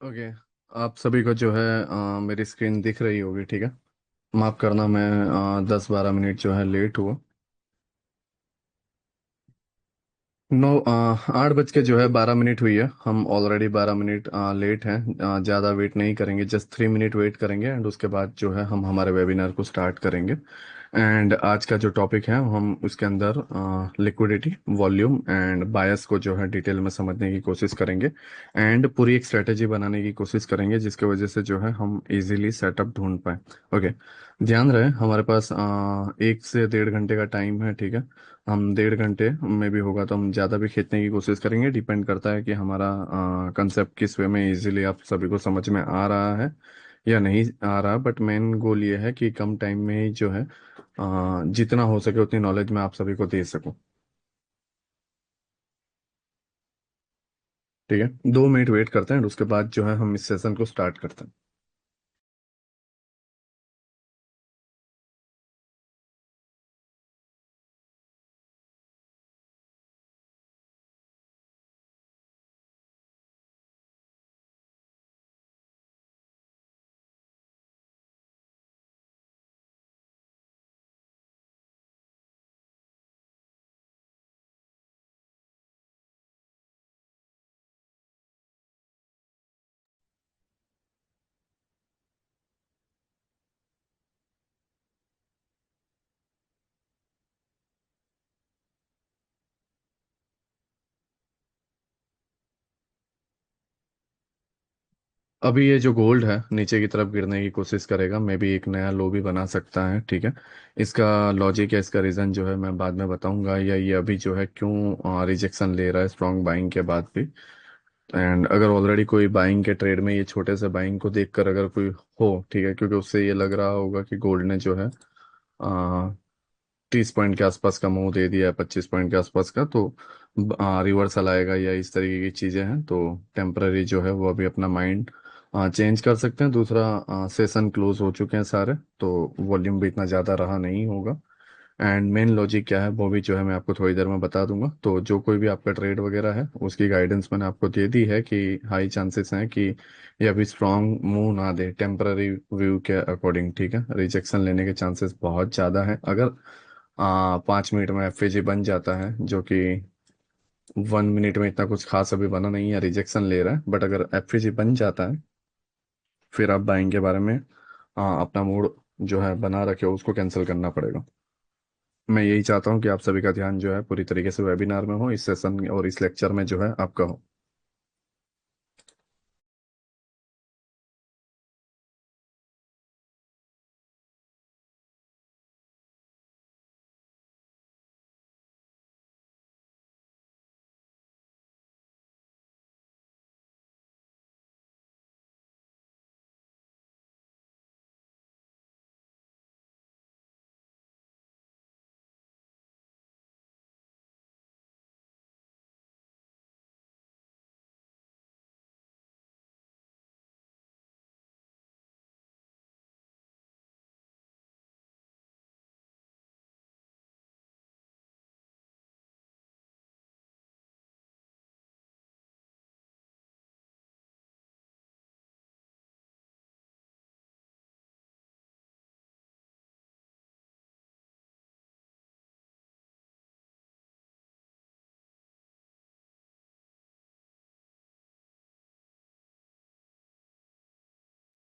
Okay. आप सभी को जो है मेरी स्क्रीन दिख रही होगी, ठीक है। माफ़ करना, मैं 10-12 मिनट जो है लेट हुआ। 8 बज के जो है 12 मिनट हुई है। हम ऑलरेडी 12 मिनट लेट हैं। ज़्यादा वेट नहीं करेंगे, जस्ट 3 मिनट वेट करेंगे एंड उसके बाद जो है हम हमारे वेबिनार को स्टार्ट करेंगे। एंड आज का जो टॉपिक है हम उसके अंदर लिक्विडिटी, वॉल्यूम एंड बायस को जो है डिटेल में समझने की कोशिश करेंगे एंड पूरी एक स्ट्रेटेजी बनाने की कोशिश करेंगे जिसकी वजह से जो है हम इजीली सेटअप ढूंढ पाए। ओके। ध्यान रहे हमारे पास 1 से 1.5 घंटे का टाइम है, ठीक है। हम 1.5 घंटे में भी होगा तो हम ज़्यादा भी खींचने की कोशिश करेंगे, डिपेंड करता है कि हमारा कंसेप्ट किस वे में इजीली आप सभी को समझ में आ रहा है या नहीं आ रहा। बट मेन गोल ये है कि कम टाइम में ही जो है जितना हो सके उतनी नॉलेज मैं आप सभी को दे सकूं। ठीक है, 2 मिनट वेट करते हैं और उसके बाद जो है हम इस सेशन को स्टार्ट करते हैं। अभी ये जो गोल्ड है नीचे की तरफ गिरने की कोशिश करेगा, मे भी एक नया लो भी बना सकता है, ठीक है। इसका लॉजिक या इसका रीज़न जो है मैं बाद में बताऊंगा, या ये अभी जो है क्यों रिजेक्शन ले रहा है स्ट्रॉन्ग बाइंग के बाद भी। एंड अगर ऑलरेडी कोई बाइंग के ट्रेड में ये छोटे से बाइंग को देखकर अगर कोई हो, ठीक है, क्योंकि उससे ये लग रहा होगा कि गोल्ड ने जो है 30 पॉइंट के आसपास का मुंह दे दिया है, 25 पॉइंट के आसपास का, तो रिवर्सल आएगा या इस तरीके की चीज़ें हैं, तो टेम्पररी जो है वो अभी अपना माइंड चेंज कर सकते हैं। दूसरा, सेशन क्लोज हो चुके हैं सारे, तो वॉल्यूम भी इतना ज़्यादा रहा नहीं होगा। एंड मेन लॉजिक क्या है वो भी जो है मैं आपको थोड़ी देर में बता दूंगा। तो जो कोई भी आपका ट्रेड वगैरह है उसकी गाइडेंस मैंने आपको दे दी है कि हाई चांसेस हैं कि ये अभी स्ट्रांग मूव ना दे टेम्पररी व्यू के अकॉर्डिंग, ठीक है। रिजेक्शन लेने के चांसेस बहुत ज़्यादा है। अगर 5 मिनट में एफएजी बन जाता है, जो कि 1 मिनट में इतना कुछ खास अभी बना नहीं है, रिजेक्शन ले रहा है, बट अगर एफएजी बन जाता है फिर आप बाइंग के बारे में अपना मूड जो है बना रखे हो उसको कैंसिल करना पड़ेगा। मैं यही चाहता हूँ कि आप सभी का ध्यान जो है पूरी तरीके से वेबिनार में हो, इस सेशन और इस लेक्चर में जो है आपका हो।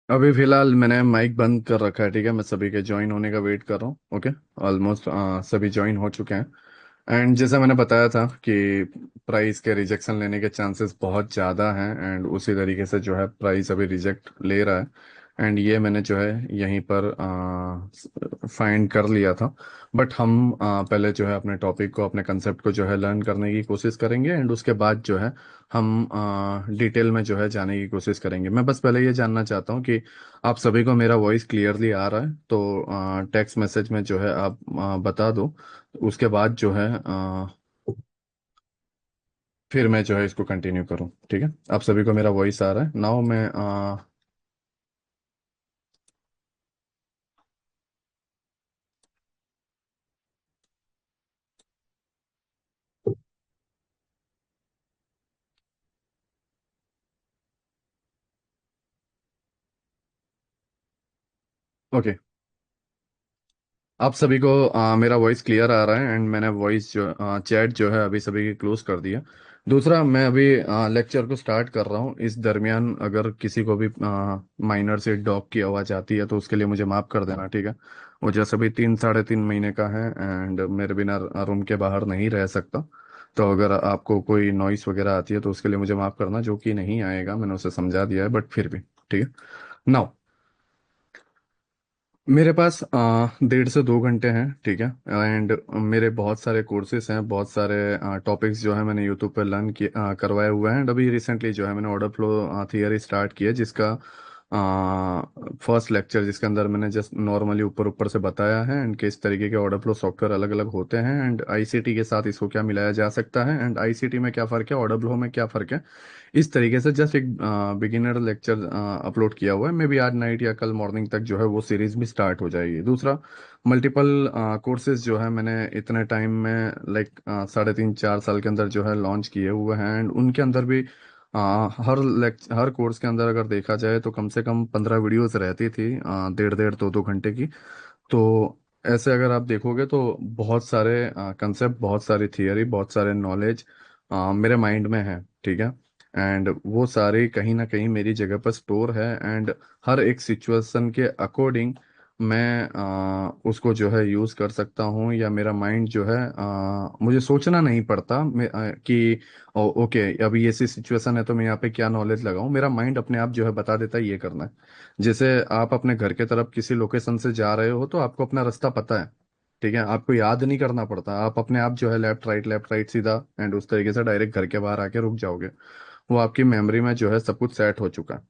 अभी फिलहाल मैंने माइक बंद कर रखा है, ठीक है। मैं सभी के ज्वाइन होने का वेट कर रहा हूँ। ओके। ऑलमोस्ट सभी ज्वाइन हो चुके हैं। एंड जैसा मैंने बताया था कि प्राइस के रिजेक्शन लेने के चांसेस बहुत ज़्यादा हैं एंड उसी तरीके से जो है प्राइस अभी रिजेक्ट ले रहा है। एंड ये मैंने जो है यहीं पर फाइंड कर लिया था। बट हम पहले जो है अपने टॉपिक को, अपने कंसेप्ट को जो है लर्न करने की कोशिश करेंगे एंड उसके बाद जो है हम डिटेल में जो है जाने की कोशिश करेंगे। मैं बस पहले ये जानना चाहता हूँ कि आप सभी को मेरा वॉइस क्लियरली आ रहा है, तो टेक्स्ट मैसेज में जो है आप बता दो। उसके बाद जो है फिर मैं जो है इसको कंटिन्यू करूँ, ठीक है। आप सभी को मेरा वॉइस आ रहा है नाउ। मैं ओके। आप सभी को मेरा वॉइस क्लियर आ रहा है, एंड मैंने वॉइस जो चैट जो है अभी सभी की क्लोज कर दिया। दूसरा, मैं अभी लेक्चर को स्टार्ट कर रहा हूँ। इस दरमियान अगर किसी को भी माइनर से डॉग की आवाज़ आती है तो उसके लिए मुझे माफ़ कर देना, ठीक है। वो जैसे भी 3 साढ़े 3 महीने का है, एंड मेरे बिना रूम के बाहर नहीं रह सकता। तो अगर आपको कोई नॉइस वगैरह आती है तो उसके लिए मुझे माफ़ करना, जो कि नहीं आएगा, मैंने उसे समझा दिया है, बट फिर भी ठीक है। नाउ, मेरे पास 1.5 से 2 घंटे हैं, ठीक है। एंड मेरे बहुत सारे कोर्सेज हैं, बहुत सारे टॉपिक्स जो है मैंने यूट्यूब पर लर्न किए, करवाए हुए हैं। एंड अभी रिसेंटली जो है मैंने ऑर्डर फ्लो थियरी स्टार्ट की है, जिसका फर्स्ट लेक्चर, जिसके अंदर मैंने जस्ट नॉर्मली ऊपर ऊपर से बताया है एंड किस तरीके के ऑर्डर फ्लो सॉफ्टवेयर अलग अलग होते हैं, एंड आईसीटी के साथ इसको क्या मिलाया जा सकता है, एंड आईसीटी में क्या फ़र्क है, ऑर्डर फ्लो में क्या फ़र्क है। इस तरीके से जस्ट एक बिगिनर लेक्चर अपलोड किया हुआ है। मे बी आज नाइट या कल मॉर्निंग तक जो है वो सीरीज भी स्टार्ट हो जाएगी। दूसरा, मल्टीपल कोर्सेज जो है मैंने इतने टाइम में, लाइक 3.5 4 साल के अंदर जो है लॉन्च किए हुए हैं, एंड उनके अंदर भी हर कोर्स के अंदर अगर देखा जाए तो कम से कम 15 वीडियोस रहती थी, 1.5 1.5 2 2 घंटे की। तो ऐसे अगर आप देखोगे तो बहुत सारे कंसेप्ट, बहुत सारी थियरी, बहुत सारे नॉलेज मेरे माइंड में है, ठीक है। एंड वो सारे कहीं ना कहीं मेरी जगह पर स्टोर है, एंड हर एक सिचुएशन के अकॉर्डिंग मैं उसको जो है यूज़ कर सकता हूँ, या मेरा माइंड जो है मुझे सोचना नहीं पड़ता कि ओके, अभी ऐसी सिचुएशन है तो मैं यहाँ पे क्या नॉलेज लगाऊं। मेरा माइंड अपने आप जो है बता देता है ये करना है। जैसे आप अपने घर के तरफ किसी लोकेशन से जा रहे हो तो आपको अपना रास्ता पता है, ठीक है। आपको याद नहीं करना पड़ता, आप अपने आप जो है लेफ्ट राइट सीधा, एंड उस तरीके से डायरेक्ट घर के बाहर आके रुक जाओगे। वो आपकी मेमोरी में जो है सब कुछ सेट हो चुका है।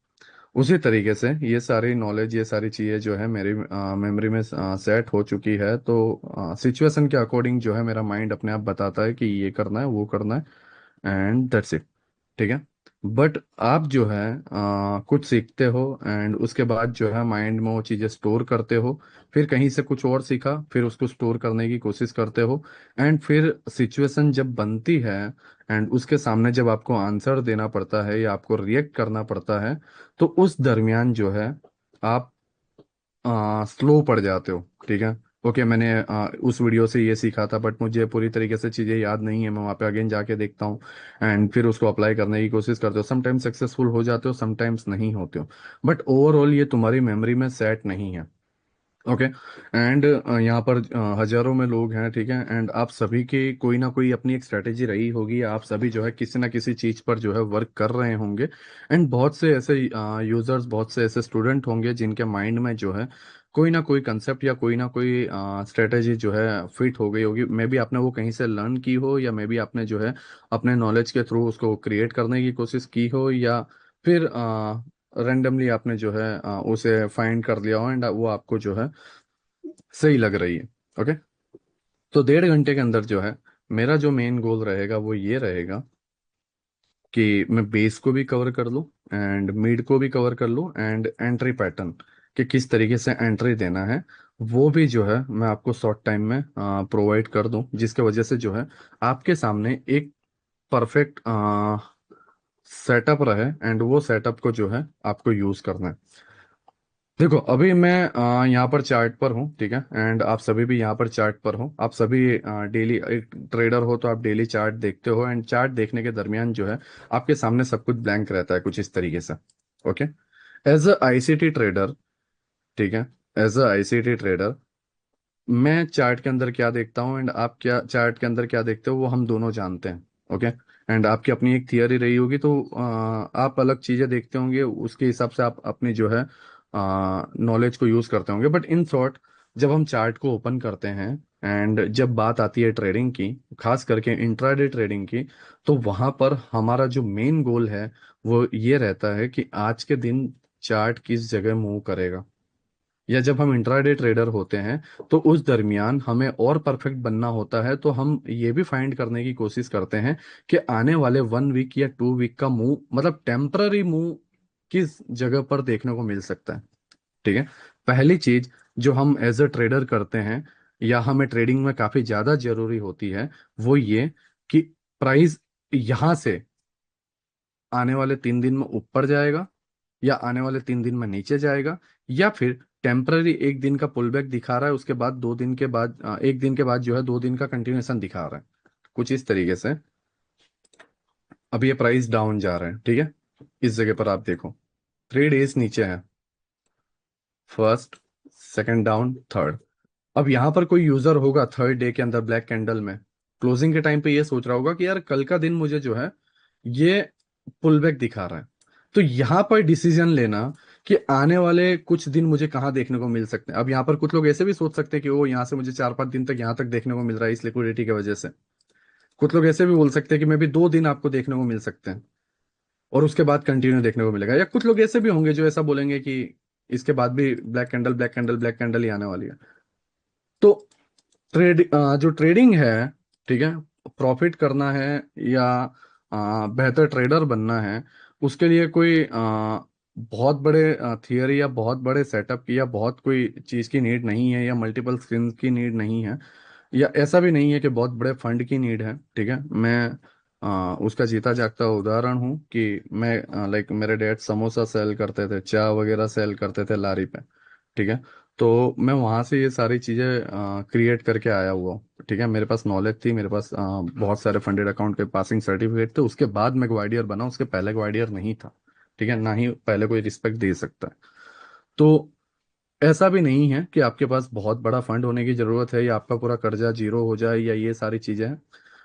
उसी तरीके से ये सारी नॉलेज, ये सारी चीज़ें जो है मेरी मेमोरी में सेट हो चुकी है। तो सिचुएशन के अकॉर्डिंग जो है मेरा माइंड अपने आप बताता है कि ये करना है, वो करना है, एंड दैट्स इट, ठीक है। बट आप जो है कुछ सीखते हो, एंड उसके बाद जो है माइंड में वो चीज़ें स्टोर करते हो। फिर कहीं से कुछ और सीखा, फिर उसको स्टोर करने की कोशिश करते हो, एंड फिर सिचुएशन जब बनती है, एंड उसके सामने जब आपको आंसर देना पड़ता है या आपको रिएक्ट करना पड़ता है, तो उस दरमियान जो है आप स्लो पड़ जाते हो, ठीक है। ओके, मैंने उस वीडियो से ये सीखा था, बट मुझे पूरी तरीके से चीज़ें याद नहीं है। मैं वहाँ पे अगेन जाके देखता हूँ, एंड फिर उसको अप्लाई करने की कोशिश करते हो। समटाइम्स सक्सेसफुल हो जाते हो, समटाइम्स नहीं होते हो, बट ओवरऑल ये तुम्हारी मेमोरी में सेट नहीं है। ओके। एंड यहाँ पर हजारों में लोग हैं, ठीक है। एंड आप सभी की कोई ना कोई अपनी एक स्ट्रेटेजी रही होगी, आप सभी जो है किसी ना किसी चीज़ पर जो है वर्क कर रहे होंगे। एंड बहुत से ऐसे यूजर्स, बहुत से ऐसे स्टूडेंट होंगे जिनके माइंड में जो है कोई ना कोई कंसेप्ट या कोई ना कोई स्ट्रेटेजी जो है फिट हो गई होगी। मे बी आपने वो कहीं से लर्न की हो, या मे बी आपने जो है अपने नॉलेज के थ्रू उसको क्रिएट करने की कोशिश की हो, या फिर रेंडमली आपने जो है उसे फाइंड कर लिया हो, एंड वो आपको जो है सही लग रही है। ओके। तो 1.5 घंटे के अंदर जो है मेरा जो मेन गोल रहेगा वो ये रहेगा कि मैं बेस को भी कवर कर लूँ, एंड मिड को भी कवर कर लूँ, एंड एंट्री पैटर्न कि किस तरीके से एंट्री देना है वो भी जो है मैं आपको शॉर्ट टाइम में प्रोवाइड कर दूं, जिसके वजह से जो है आपके सामने एक परफेक्ट सेटअप रहे, एंड वो सेटअप को जो है आपको यूज करना है। देखो, अभी मैं यहाँ पर चार्ट पर हूँ, ठीक है। एंड आप सभी भी यहाँ पर चार्ट पर हो। आप सभी डेली, एक ट्रेडर हो तो आप डेली चार्ट देखते हो, एंड चार्ट देखने के दरमियान जो है आपके सामने सब कुछ ब्लैंक रहता है, कुछ इस तरीके से। Okay. As a ICT trader, ठीक है, एज अ आईसीटी ट्रेडर मैं चार्ट के अंदर क्या देखता हूँ, एंड आप क्या चार्ट के अंदर क्या देखते हो, वो हम दोनों जानते हैं। ओके। एंड आपकी अपनी एक थियरी रही होगी, तो आप अलग चीजें देखते होंगे, उसके हिसाब से आप अपनी जो है नॉलेज को यूज करते होंगे। बट इन शॉर्ट, जब हम चार्ट को ओपन करते हैं, एंड जब बात आती है ट्रेडिंग की, खास करके इंट्राडे ट्रेडिंग की, तो वहां पर हमारा जो मेन गोल है वो ये रहता है कि आज के दिन चार्ट किस जगह मूव करेगा। या जब हम इंट्राडे ट्रेडर होते हैं तो उस दरमियान हमें और परफेक्ट बनना होता है, तो हम ये भी फाइंड करने की कोशिश करते हैं कि आने वाले 1 वीक या 2 वीक का मूव, मतलब टेम्पररी मूव, किस जगह पर देखने को मिल सकता है, ठीक है। पहली चीज जो हम एज अ ट्रेडर करते हैं, या हमें ट्रेडिंग में काफी ज्यादा जरूरी होती है, वो ये कि प्राइस यहां से आने वाले 3 दिन में ऊपर जाएगा, या आने वाले 3 दिन में नीचे जाएगा, या फिर टेम्पररी एक दिन का पुल बैक दिखा रहा है, उसके बाद 2 दिन के बाद एक दिन के बाद जो है 2 दिन का कंटिन्यूएशन दिखा रहा है, कुछ इस तरीके से। अब ये प्राइस डाउन जा रहा है, ठीक है। इस जगह पर आप देखो 3 डेज नीचे है, फर्स्ट, सेकंड डाउन, थर्ड। अब यहाँ पर कोई यूजर होगा थर्ड डे के अंदर ब्लैक कैंडल में क्लोजिंग के टाइम पे ये सोच रहा होगा कि यार कल का दिन मुझे जो है ये पुल बैक दिखा रहा है। तो यहाँ पर डिसीजन लेना कि आने वाले कुछ दिन मुझे कहाँ देखने को मिल सकते हैं। अब यहाँ पर कुछ लोग ऐसे भी सोच सकते हैं कि वो यहाँ से मुझे 4-5 दिन तक यहाँ तक देखने को मिल रहा है इस लिक्विडिटी की वजह से। कुछ लोग ऐसे भी बोल सकते हैं कि मे भी 2 दिन आपको देखने को मिल सकते हैं और उसके बाद कंटिन्यू देखने को मिलेगा। या कुछ लोग ऐसे भी होंगे जो ऐसा बोलेंगे कि इसके बाद भी black candle black candle black candle ही आने वाली है। तो जो ट्रेडिंग है, ठीक है, प्रॉफिट करना है या बेहतर ट्रेडर बनना है, उसके लिए कोई बहुत बड़े थियरी या बहुत बड़े सेटअप की या बहुत कोई चीज़ की नीड नहीं है, या मल्टीपल स्क्रीन की नीड नहीं है, या ऐसा भी नहीं है कि बहुत बड़े फंड की नीड है, ठीक है। मैं उसका जीता जागता उदाहरण हूँ कि मैं लाइक मेरे डैड समोसा सेल करते थे, चाय वगैरह सेल करते थे लारी पे, ठीक है। तो मैं वहां से ये सारी चीजें क्रिएट करके आया हुआ हूँ, ठीक है। मेरे पास नॉलेज थी, मेरे पास बहुत सारे फंडेड अकाउंट के पासिंग सर्टिफिकेट थे, उसके बाद मैं ग्वाडियर बना, उसके पहले ग्वाडियर नहीं था, ठीक है, ना ही पहले कोई रिस्पेक्ट दे सकता है। तो ऐसा भी नहीं है कि आपके पास बहुत बड़ा फंड होने की जरूरत है या आपका पूरा कर्जा जीरो हो जाए या ये सारी चीजें हैं।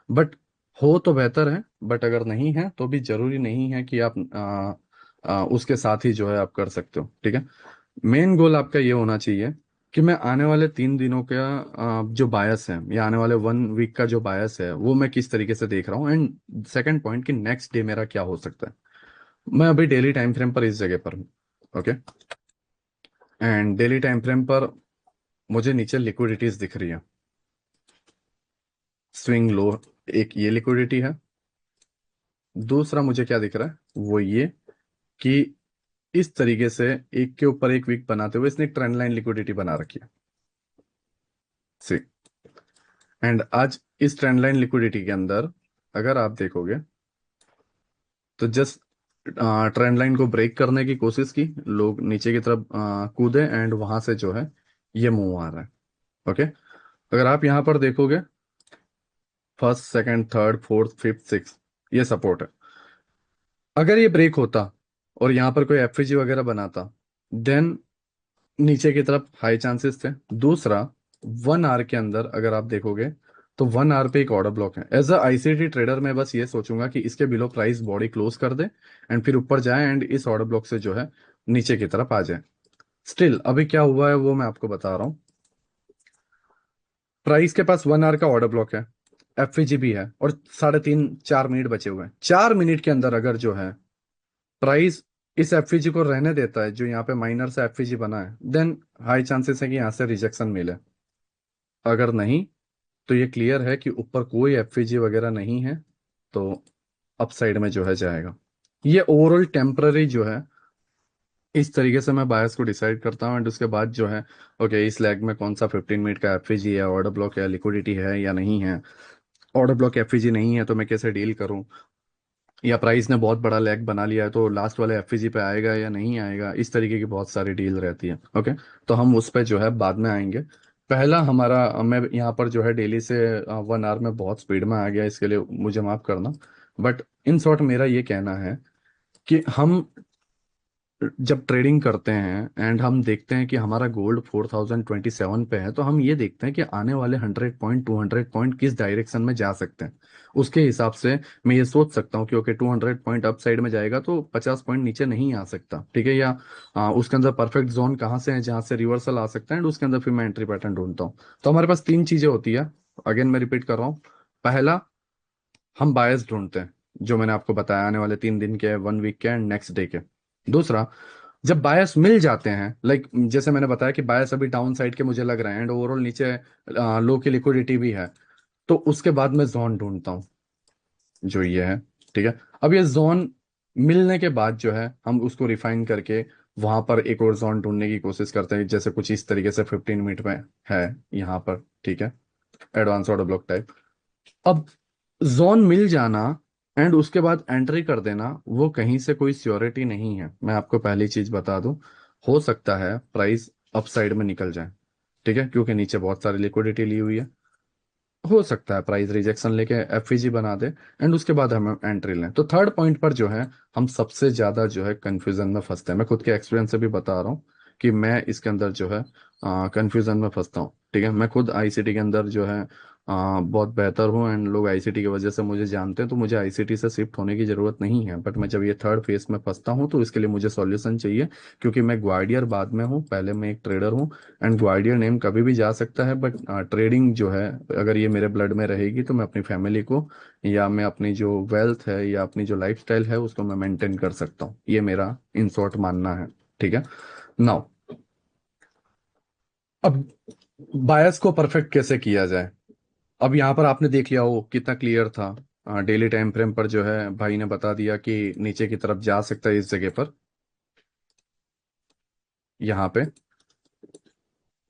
बट हो तो बेहतर है, बट अगर नहीं है तो भी जरूरी नहीं है कि आप उसके साथ ही जो है आप कर सकते हो, ठीक है। मेन गोल आपका ये होना चाहिए कि मैं आने वाले 3 दिनों का जो बायस है या आने वाले 1 वीक का जो बायस है वो मैं किस तरीके से देख रहा हूँ, एंड सेकंड पॉइंट कि नेक्स्ट डे मेरा क्या हो सकता है। मैं अभी डेली टाइम फ्रेम पर इस जगह पर हूँ, okay. And daily time frame पर मुझे नीचे लिक्विडिटीज दिख रही है, स्विंग लो, एक ये लिक्विडिटी है। दूसरा मुझे क्या दिख रहा है वो ये कि इस तरीके से एक के ऊपर एक वीक बनाते हुए इसने एक ट्रेंड लाइन लिक्विडिटी बना रखी है, सी। एंड आज इस ट्रेंड लाइन लिक्विडिटी के अंदर अगर आप देखोगे तो जस्ट ट्रेंड लाइन को ब्रेक करने की कोशिश की, लोग नीचे की तरफ कूदे एंड वहां से जो है ये मूव आ रहा है, ओके। अगर आप यहां पर देखोगे first second third fourth fifth six, ये सपोर्ट है। अगर ये ब्रेक होता और यहाँ पर कोई एफईजी वगैरह बनाता, देन नीचे की तरफ हाई चांसेस थे। दूसरा, 1 आवर के अंदर अगर आप देखोगे तो 1 आवर पे एक ऑर्डर ब्लॉक है। एज अ आईसीटी ट्रेडर मैं बस ये सोचूंगा कि इसके बिलो प्राइस बॉडी क्लोज कर दे एंड फिर ऊपर जाए एंड इस ऑर्डर ब्लॉक से जो है नीचे की तरफ आ जाए। स्टिल अभी क्या हुआ है वो मैं आपको बता रहा हूँ। प्राइस के पास 1 आवर का ऑर्डर ब्लॉक है, एफईजी भी है, और 3.5-4 मिनट बचे हुए हैं। 4 मिनट के अंदर अगर जो है प्राइस इस एफईजी को रहने देता है जो यहाँ पे माइनर से एफईजी बना है, देन हाई चांसेस है कि यहाँ से रिजेक्शन मिले। अगर नहीं तो ये क्लियर है कि ऊपर कोई एफईजी वगैरह नहीं है, तो अपसाइड में जो है जाएगा। ये ओवरऑल टेम्पररी जो है, इस तरीके से मैं बायस को डिसाइड करता हूँ एंड उसके बाद जो है ओके इस लेग में कौन सा 15 मिनट का एफईजी है, ऑर्डर ब्लॉक है, लिक्विडिटी है या नहीं है। ऑर्डर ब्लॉक एफईजी नहीं है तो मैं कैसे डील करूँ, या प्राइस ने बहुत बड़ा लेग बना लिया है तो लास्ट वाले एफईजी पे आएगा या नहीं आएगा। इस तरीके की बहुत सारी डील रहती है, ओके। तो हम उस पर जो है बाद में आएंगे। पहला हमारा, मैं यहाँ पर जो है डेली से 1 आवर में बहुत स्पीड में आ गया, इसके लिए मुझे माफ करना। बट इन शॉर्ट मेरा ये कहना है कि हम जब ट्रेडिंग करते हैं एंड हम देखते हैं कि हमारा गोल्ड 4027 पे है, तो हम ये देखते हैं कि आने वाले 100 पॉइंट 200 पॉइंट किस डायरेक्शन में जा सकते हैं। उसके हिसाब से मैं ये सोच सकता हूँ कि ओके 200 पॉइंट अप साइड में जाएगा तो 50 पॉइंट नीचे नहीं आ सकता, ठीक है। या उसके अंदर परफेक्ट जोन कहाँ से है जहाँ से रिवर्सल आ सकता है एंड उसके अंदर फिर मैं एंट्री पैटर्न ढूंढता हूँ। तो हमारे पास 3 चीजें होती है, अगेन मैं रिपीट कर रहा हूँ। पहला, हम बायस ढूंढते हैं जो मैंने आपको बताया आने वाले 3 दिन के, 1 वीक के एंड नेक्स्ट डे के। दूसरा, जब बायस मिल जाते हैं, लाइक जैसे मैंने बताया कि बायस अभी डाउन साइड के मुझे लग रहे हैं एंड ओवरऑल नीचे लो की लिक्विडिटी भी है, तो उसके बाद मैं जोन ढूंढता हूँ जो ये है, ठीक है। अब ये जोन मिलने के बाद जो है हम उसको रिफाइन करके वहां पर एक और जोन ढूंढने की कोशिश करते हैं, जैसे कुछ इस तरीके से 15 मिनट में है यहाँ पर, ठीक है, एडवांस ऑर्डर ब्लॉक टाइप। अब जोन मिल जाना एंड उसके बाद एंट्री कर देना, वो कहीं से कोई श्योरिटी नहीं है। मैं आपको पहली चीज बता दूं, हो सकता है प्राइस अप साइड में निकल जाए, ठीक है, क्योंकि नीचे बहुत सारी लिक्विडिटी ली हुई है। हो सकता है प्राइस रिजेक्शन लेके एफईजी बना दे एंड उसके बाद हम एंट्री लें। तो थर्ड पॉइंट पर जो है हम सबसे ज्यादा जो है कंफ्यूजन में फंसते हैं। मैं खुद के एक्सपीरियंस से भी बता रहा हूँ कि मैं इसके अंदर जो है कंफ्यूजन में फंसता हूँ। ठीक है, मैं खुद आईसीटी के अंदर जो है बहुत बेहतर हूँ एंड लोग आईसीटी की वजह से मुझे जानते हैं, तो मुझे आईसीटी से शिफ्ट होने की ज़रूरत नहीं है। बट मैं जब ये थर्ड फेज में फंसता हूँ तो इसके लिए मुझे सॉल्यूशन चाहिए, क्योंकि मैं ग्वाडियर बाद में हूँ, पहले मैं एक ट्रेडर हूँ। एंड ग्वाडियर नेम कभी भी जा सकता है, बट ट्रेडिंग जो है अगर ये मेरे ब्लड में रहेगी तो मैं अपनी फैमिली को या मैं अपनी जो वेल्थ है या अपनी जो लाइफस्टाइल है उसको मैं मेंटेन कर सकता हूँ। ये मेरा इन शॉर्ट मानना है। ठीक है, नाउ अब बायस को परफेक्ट कैसे किया जाए। अब यहाँ पर आपने देख लिया हो कितना क्लियर था। डेली टाइम फ्रेम पर जो है भाई ने बता दिया कि नीचे की तरफ जा सकता है इस जगह पर, यहाँ पे।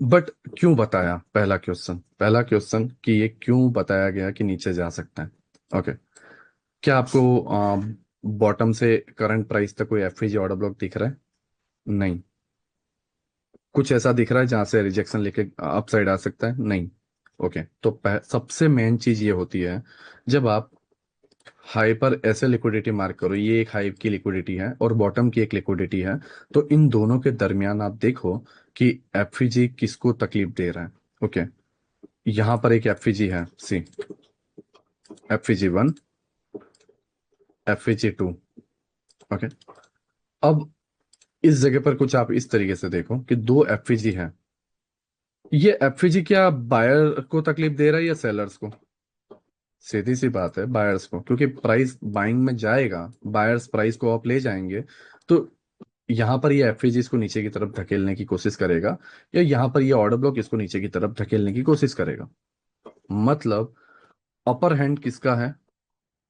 बट क्यों बताया, पहला क्वेश्चन कि ये क्यों बताया गया कि नीचे जा सकता है। ओके, क्या आपको बॉटम से करंट प्राइस तक कोई एफईजी ऑर्डर ब्लॉक दिख रहा है? नहीं। कुछ ऐसा दिख रहा है जहां से रिजेक्शन लेके अपसाइड आ सकता है? नहीं। ओके, तो सबसे मेन चीज ये होती है, जब आप हाई पर ऐसे लिक्विडिटी मार्क करो, ये एक हाई की लिक्विडिटी है और बॉटम की एक लिक्विडिटी है, तो इन दोनों के दरमियान आप देखो कि एफईजी किसको तकलीफ दे रहा है। ओके, यहाँ पर एक एफईजी है, सी, एफईजी 1, एफईजी 2। ओके, अब इस जगह पर कुछ आप इस तरीके से देखो कि दो एफईजी हैं। ये एफईजी क्या बायर को तकलीफ दे रहा है या सेलर्स को? सीधी सी बात है, बायर्स को, क्योंकि प्राइस बाइंग में जाएगा, बायर्स प्राइस को आप ले जाएंगे। तो यहाँ पर ये एफईजी इसको नीचे की तरफ धकेलने की कोशिश करेगा, या यहाँ पर ये ऑर्डर ब्लॉक इसको नीचे की तरफ धकेलने की कोशिश करेगा। मतलब अपर हैंड किसका है,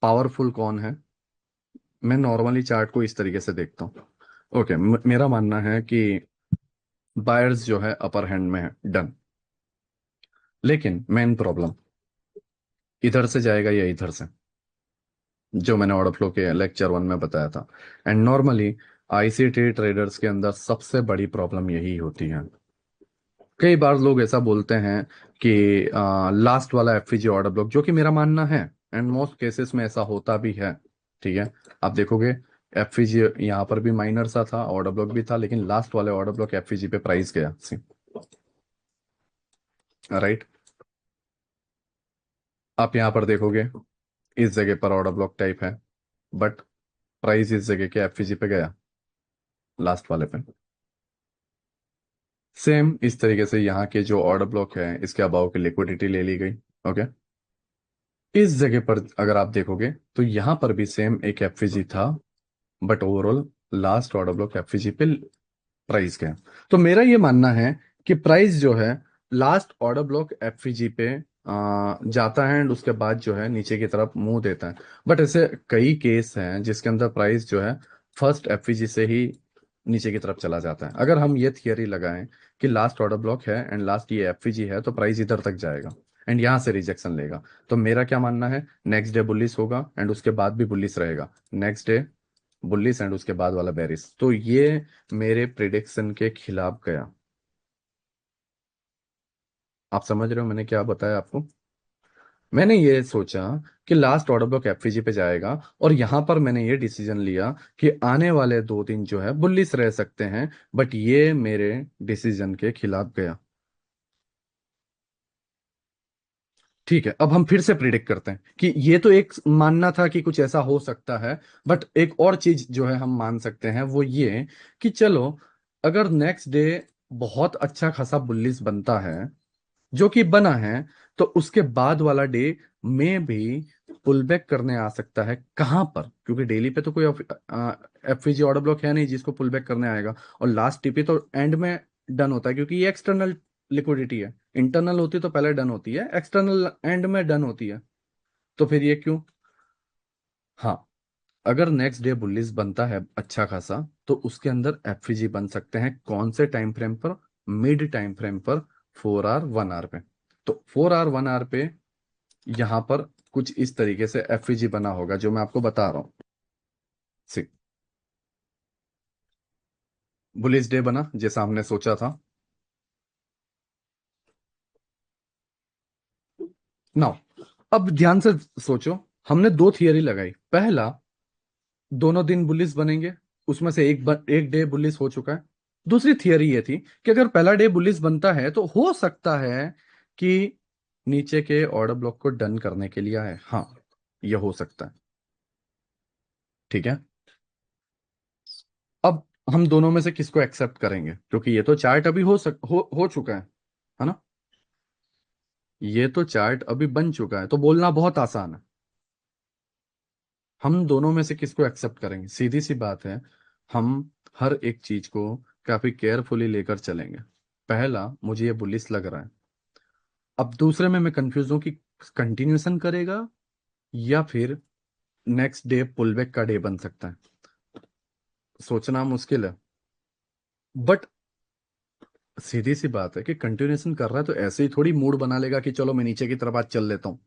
पावरफुल कौन है? मैं नॉर्मली चार्ट को इस तरीके से देखता हूँ। ओके, मेरा मानना है कि बायर्स जो है अपर हैंड में है, डन। लेकिन मेन प्रॉब्लम इधर से जाएगा या इधर से, जो मैंने ऑर्डर फ्लो के लेक्चर 1 में बताया था। एंड नॉर्मली आईसीटी ट्रेडर्स के अंदर सबसे बड़ी प्रॉब्लम यही होती है। कई बार लोग ऐसा बोलते हैं कि लास्ट वाला एफईजी ऑर्डर ब्लॉक, जो कि मेरा मानना है एंड मोस्ट केसेस में ऐसा होता भी है। ठीक है, आप देखोगे एफईजी यहाँ पर भी माइनर सा था, ऑर्डर ब्लॉक भी था, लेकिन लास्ट वाले ऑर्डर ब्लॉक एफईजी पे प्राइस गया, सी, राइट। आप यहाँ पर देखोगे इस जगह पर ऑर्डर ब्लॉक टाइप है, बट प्राइस इस जगह के एफईजी पे गया, लास्ट वाले पे। सेम इस तरीके से यहाँ के जो ऑर्डर ब्लॉक है इसके अबाव की लिक्विडिटी ले ली गई। ओके, इस जगह पर अगर आप देखोगे तो यहाँ पर भी सेम एक एफईजी था, but overall last order block FEG पे प्राइस गया। तो मेरा ये मानना है कि प्राइस जो है लास्ट ऑर्डर ब्लॉक एफईजी पे जाता है एंड उसके बाद जो है नीचे की तरफ मुंह देता है। बट ऐसे कई केस हैं जिसके अंदर प्राइस जो है फर्स्ट एफईजी से ही नीचे की तरफ चला जाता है। अगर हम ये थियरी लगाएं कि लास्ट ऑर्डर ब्लॉक है एंड लास्ट ये एफईजी है, तो प्राइस इधर तक जाएगा एंड यहाँ से रिजेक्शन लेगा। तो मेरा क्या मानना है, नेक्स्ट डे बुलिस होगा एंड उसके बाद भी बुलिस रहेगा, नेक्स्ट डे बुल्लिस एंड उसके बाद वाला बेरिस। तो ये मेरे प्रिडिक्शन के खिलाफ गया। आप समझ रहे हो मैंने क्या बताया आपको? मैंने ये सोचा कि लास्ट ऑर्डर ब्लॉक एफईजी पे जाएगा और यहां पर मैंने ये डिसीजन लिया कि आने वाले 2 दिन जो है बुल्लिस रह सकते हैं, बट ये मेरे डिसीजन के खिलाफ गया। ठीक है, अब हम फिर से प्रिडिक्ट करते हैं कि ये तो एक मानना था कि कुछ ऐसा हो सकता है, बट एक और चीज जो है हम मान सकते हैं वो ये कि चलो, अगर नेक्स्ट डे बहुत अच्छा खासा बुल्लिस बनता है, जो कि बना है, तो उसके बाद वाला डे में भी पुल बैक करने आ सकता है। कहां पर? क्योंकि डेली पे तो कोई एफवीजी ऑर्डर ब्लॉक है नहीं जिसको पुल बैक करने आएगा, और लास्ट टीपी तो एंड में डन होता है, क्योंकि ये एक्सटर्नल लिक्विडिटी है। इंटरनल होती तो पहले डन होती है, एक्सटर्नल एंड में डन होती है। तो फिर ये क्यों? हाँ, अगर नेक्स्ट डे बुलिस बनता है अच्छा खासा, तो उसके अंदर एफवीजी बन सकते हैं कौन से टाइम फ्रेम पर? मिड टाइम फ्रेम पर, 4 आवर 1 आवर पे। तो 4 आवर 1 आवर पे यहां पर कुछ इस तरीके से एफईजी बना होगा जो मैं आपको बता रहा हूँ। सी, बुलिस डे बना जैसा हमने सोचा था, नाउ अब ध्यान से सोचो, हमने दो थियरी लगाई। पहला, दोनों दिन बुलिस बनेंगे, उसमें से एक डे बुलिस हो चुका है। दूसरी थियरी ये थी कि अगर पहला डे बुलिस बनता है तो हो सकता है कि नीचे के ऑर्डर ब्लॉक को डन करने के लिए आए। हाँ, ये हो सकता है। ठीक है, अब हम दोनों में से किसको एक्सेप्ट करेंगे, क्योंकि ये तो चार्ट अभी हो चुका है ना। ये तो चार्ट अभी बन चुका है, तो बोलना बहुत आसान है। हम दोनों में से किसको एक्सेप्ट करेंगे, सीधी सी बात है। हम हर एक चीज को काफी केयरफुली लेकर चलेंगे। पहला, मुझे ये बुलिस लग रहा है। अब दूसरे में मैं कंफ्यूज हूं कि कंटिन्यूशन करेगा या फिर नेक्स्ट डे पुलबैक का डे बन सकता है। सोचना मुश्किल है, बट सीधी सी बात है कि कंटिन्यूशन कर रहा है तो ऐसे ही थोड़ी मूड बना लेगा कि चलो मैं नीचे की तरफ आज चल लेता हूँ,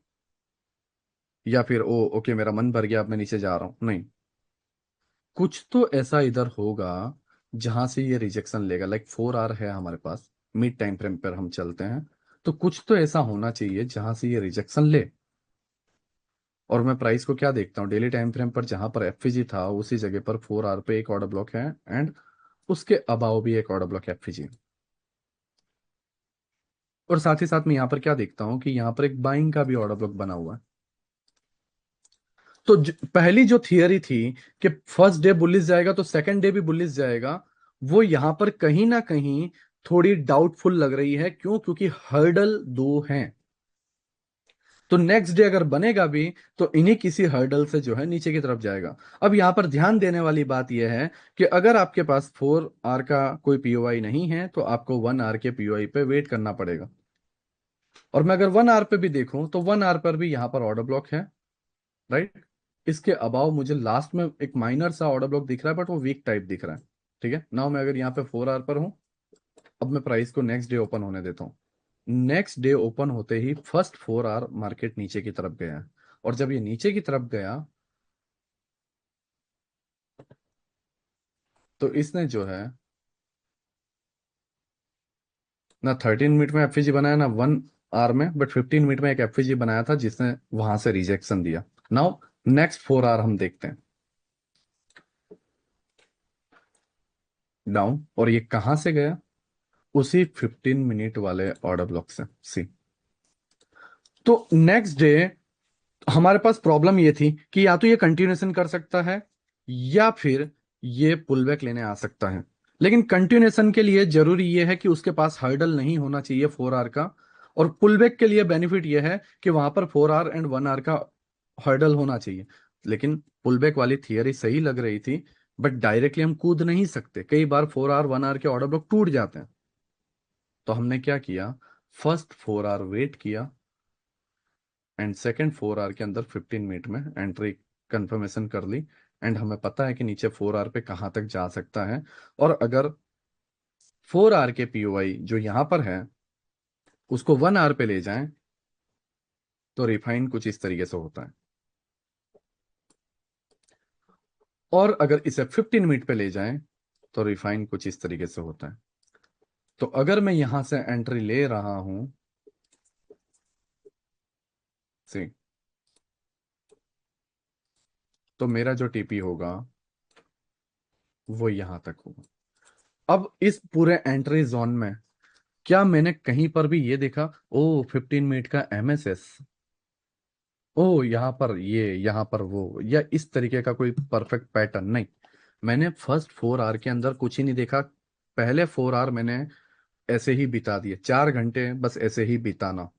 या फिर ओ ओके मेरा मन भर गया अब मैं नीचे जा रहा हूँ। नहीं, कुछ तो ऐसा इधर होगा जहां से ये रिजेक्शन लेगा। लाइक 4 आवर है हमारे पास, मिड टाइम फ्रेम पर हम चलते हैं, तो कुछ तो ऐसा होना चाहिए जहां से ये रिजेक्शन ले। और मैं प्राइस को क्या देखता हूँ, डेली टाइम फ्रेम पर जहां पर एफवीजी था उसी जगह पर 4 आवर पे एक ऑर्डर ब्लॉक है, एंड उसके अबाव भी एक ऑर्डर ब्लॉक एफवीजी। और साथ ही साथ मैं यहाँ पर क्या देखता हूँ कि यहाँ पर एक बाइंग का भी ऑर्डर ब्लॉक बना हुआ है। तो पहली जो थियरी थी कि फर्स्ट डे बुलिस जाएगा तो सेकंड डे भी बुलिस जाएगा, वो यहां पर कहीं ना कहीं थोड़ी डाउटफुल लग रही है। क्यों? क्योंकि हर्डल दो हैं। तो नेक्स्ट डे अगर बनेगा भी तो इन्हीं किसी हर्डल से जो है नीचे की तरफ जाएगा। अब यहां पर ध्यान देने वाली बात यह है कि अगर आपके पास 4 आर का कोई पीओआई नहीं है तो आपको 1 आर के पीओआई पे वेट करना पड़ेगा। और मैं अगर 1 आर पे भी देखूं तो 1 आर पर भी यहां पर ऑर्डर ब्लॉक है, राइट। इसके अबाव मुझे लास्ट में एक माइनर सा ऑर्डर ब्लॉक दिख रहा है, बट वो वीक टाइप दिख रहा है। ठीक है, नाउ मैं अगर यहाँ पे 4 आवर पर हूँ, अब मैं प्राइस को नेक्स्ट डे ओपन होने देता हूँ। नेक्स्ट डे ओपन होते ही फर्स्ट 4 आवर मार्केट नीचे की तरफ गया है। और जब ये नीचे की तरफ गया तो इसने जो है ना 13 मिनट में एफईजी बनाया ना 1 आवर में, बट 15 मिनट में एक एफईजी बनाया था जिसने वहां से रिजेक्शन दिया। नाउ नेक्स्ट 4 आवर हम देखते हैं डाउन, और ये कहां से गया, उसी 15 मिनट वाले ऑर्डर ब्लॉक से। सी, तो नेक्स्ट डे हमारे पास प्रॉब्लम ये थी कि या तो ये कंटिन्यूएशन कर सकता है या फिर ये पुलबैक लेने आ सकता है। लेकिन कंटिन्यूएशन के लिए जरूरी ये है कि उसके पास हर्डल नहीं होना चाहिए 4 आवर का। और पुलबैक के लिए बेनिफिट ये है कि वहां पर 4 आवर एंड 1 आवर का हर्डल होना चाहिए। लेकिन पुलबैक वाली थियरी सही लग रही थी, बट डायरेक्टली हम कूद नहीं सकते। कई बार 4 आवर 1 आवर के ऑर्डर ब्लॉक टूट जाते हैं। तो हमने क्या किया, फर्स्ट 4 आवर वेट किया एंड सेकेंड 4 आवर के अंदर 15 मिनट में एंट्री कंफर्मेशन कर ली। एंड हमें पता है कि नीचे 4 आवर पे कहाँ तक जा सकता है। और अगर 4 आवर के पीओआई जो यहाँ पर है उसको 1 आवर पे ले जाएं तो रिफाइन कुछ इस तरीके से होता है। और अगर इसे 15 मिनट पे ले जाएं तो रिफाइन कुछ इस तरीके से होता है। तो अगर मैं यहां से एंट्री ले रहा हूं, सी, तो मेरा जो टीपी होगा वो यहां तक होगा। अब इस पूरे एंट्री जोन में क्या मैंने कहीं पर भी ये देखा, ओ 15 मिनट का एमएसएस, ओ यहाँ पर ये, यहाँ पर वो, या इस तरीके का कोई परफेक्ट पैटर्न नहीं। मैंने फर्स्ट 4 आवर के अंदर कुछ ही नहीं देखा। पहले 4 आवर मैंने ऐसे ही बिता दिए, 4 घंटे बस ऐसे ही बिताना,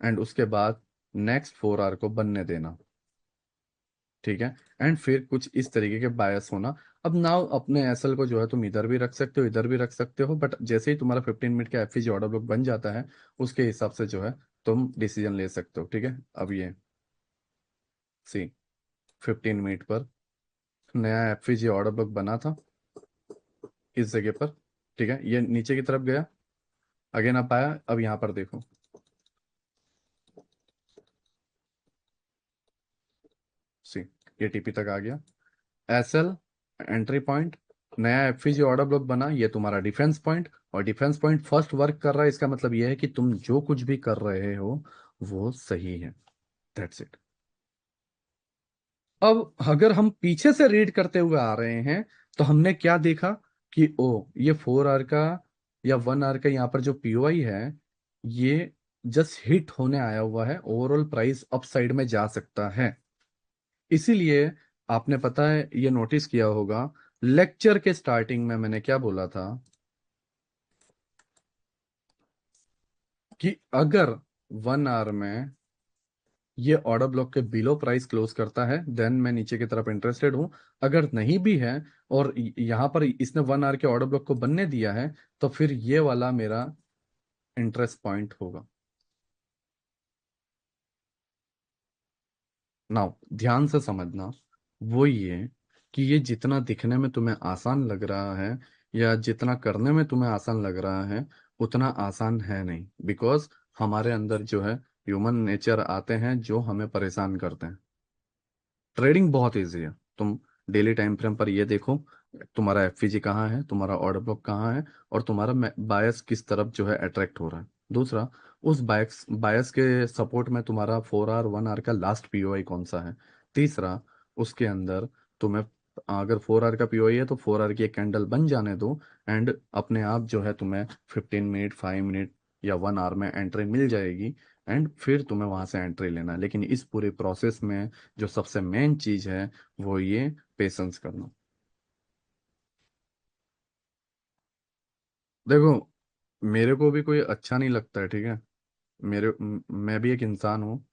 एंड उसके बाद नेक्स्ट 4 आवर को बनने देना। ठीक है, एंड फिर कुछ इस तरीके के बायस होना। अब नाउ अपने एसएल को जो है तुम इधर भी रख सकते हो, इधर भी रख सकते हो, बट जैसे ही तुम्हारा 15 मिनट का एफईजी ऑर्डर बुक बन जाता है उसके हिसाब से जो है तुम डिसीजन ले सकते हो। ठीक है, अब ये सी, 15 मिनट पर नया एफईजी ऑर्डर बुक बना था इस जगह पर। ठीक है, ये नीचे की तरफ गया, अगेन आप आया। अब यहाँ पर देखो, सी, ये टीपी तक आ गया। एसएल एंट्री पॉइंट, नया एफईजी ऑर्डर ब्लॉक बना, ये तुम्हारा डिफेंस पॉइंट। और डिफरेंस पॉइंट फर्स्ट वर्क कर रहा है, इसका मतलब यह है कि तुम जो कुछ भी कर रहे हो वो सही है। That's it. अब अगर हम पीछे से रीड करते हुए आ रहे हैं, तो हमने क्या देखा कि ओ, ये 4 आवर का या 1 आवर का यहाँ पर जो पीओआई है, ये जस्ट हिट होने आया हुआ है, ओवरऑल प्राइस अप साइड में जा सकता है। इसीलिए आपने पता है ये नोटिस किया होगा, लेक्चर के स्टार्टिंग में मैंने क्या बोला था कि अगर 1 आवर में ये ऑर्डर ब्लॉक के बिलो प्राइस क्लोज करता है, देन मैं नीचे की तरफ इंटरेस्टेड हूं। अगर नहीं भी है और यहां पर इसने 1 आवर के ऑर्डर ब्लॉक को बनने दिया है, तो फिर ये वाला मेरा इंटरेस्ट पॉइंट होगा। नाउ ध्यान से समझना, वो ये कि ये जितना दिखने में तुम्हें आसान लग रहा है या जितना करने में तुम्हें आसान लग रहा है, उतना आसान है नहीं। बिकॉज हमारे अंदर जो है ह्यूमन नेचर आते हैं जो हमें परेशान करते हैं। ट्रेडिंग बहुत इजी है। तुम डेली टाइम फ्रेम पर ये देखो, तुम्हारा एफवीजी कहाँ है, तुम्हारा ऑर्डर ब्लॉक कहाँ है, और तुम्हारा बायस किस तरफ जो है अट्रैक्ट हो रहा है। दूसरा, उस बायस बायस के सपोर्ट में तुम्हारा 4 आवर 1 आवर का लास्ट पीओआई कौन सा है। तीसरा, उसके अंदर तुम्हें अगर 4 आवर का पीओआई है तो 4 आवर की एक कैंडल बन जाने दो, एंड अपने आप जो है तुम्हें 15 मिनट, 5 मिनट या 1 आवर में एंट्री मिल जाएगी। एंड फिर तुम्हें वहां से एंट्री लेना है। लेकिन इस पूरे प्रोसेस में जो सबसे मेन चीज है वो ये पेशेंस करना। देखो, मेरे को भी कोई अच्छा नहीं लगता है, ठीक है। मैं भी एक इंसान हूँ।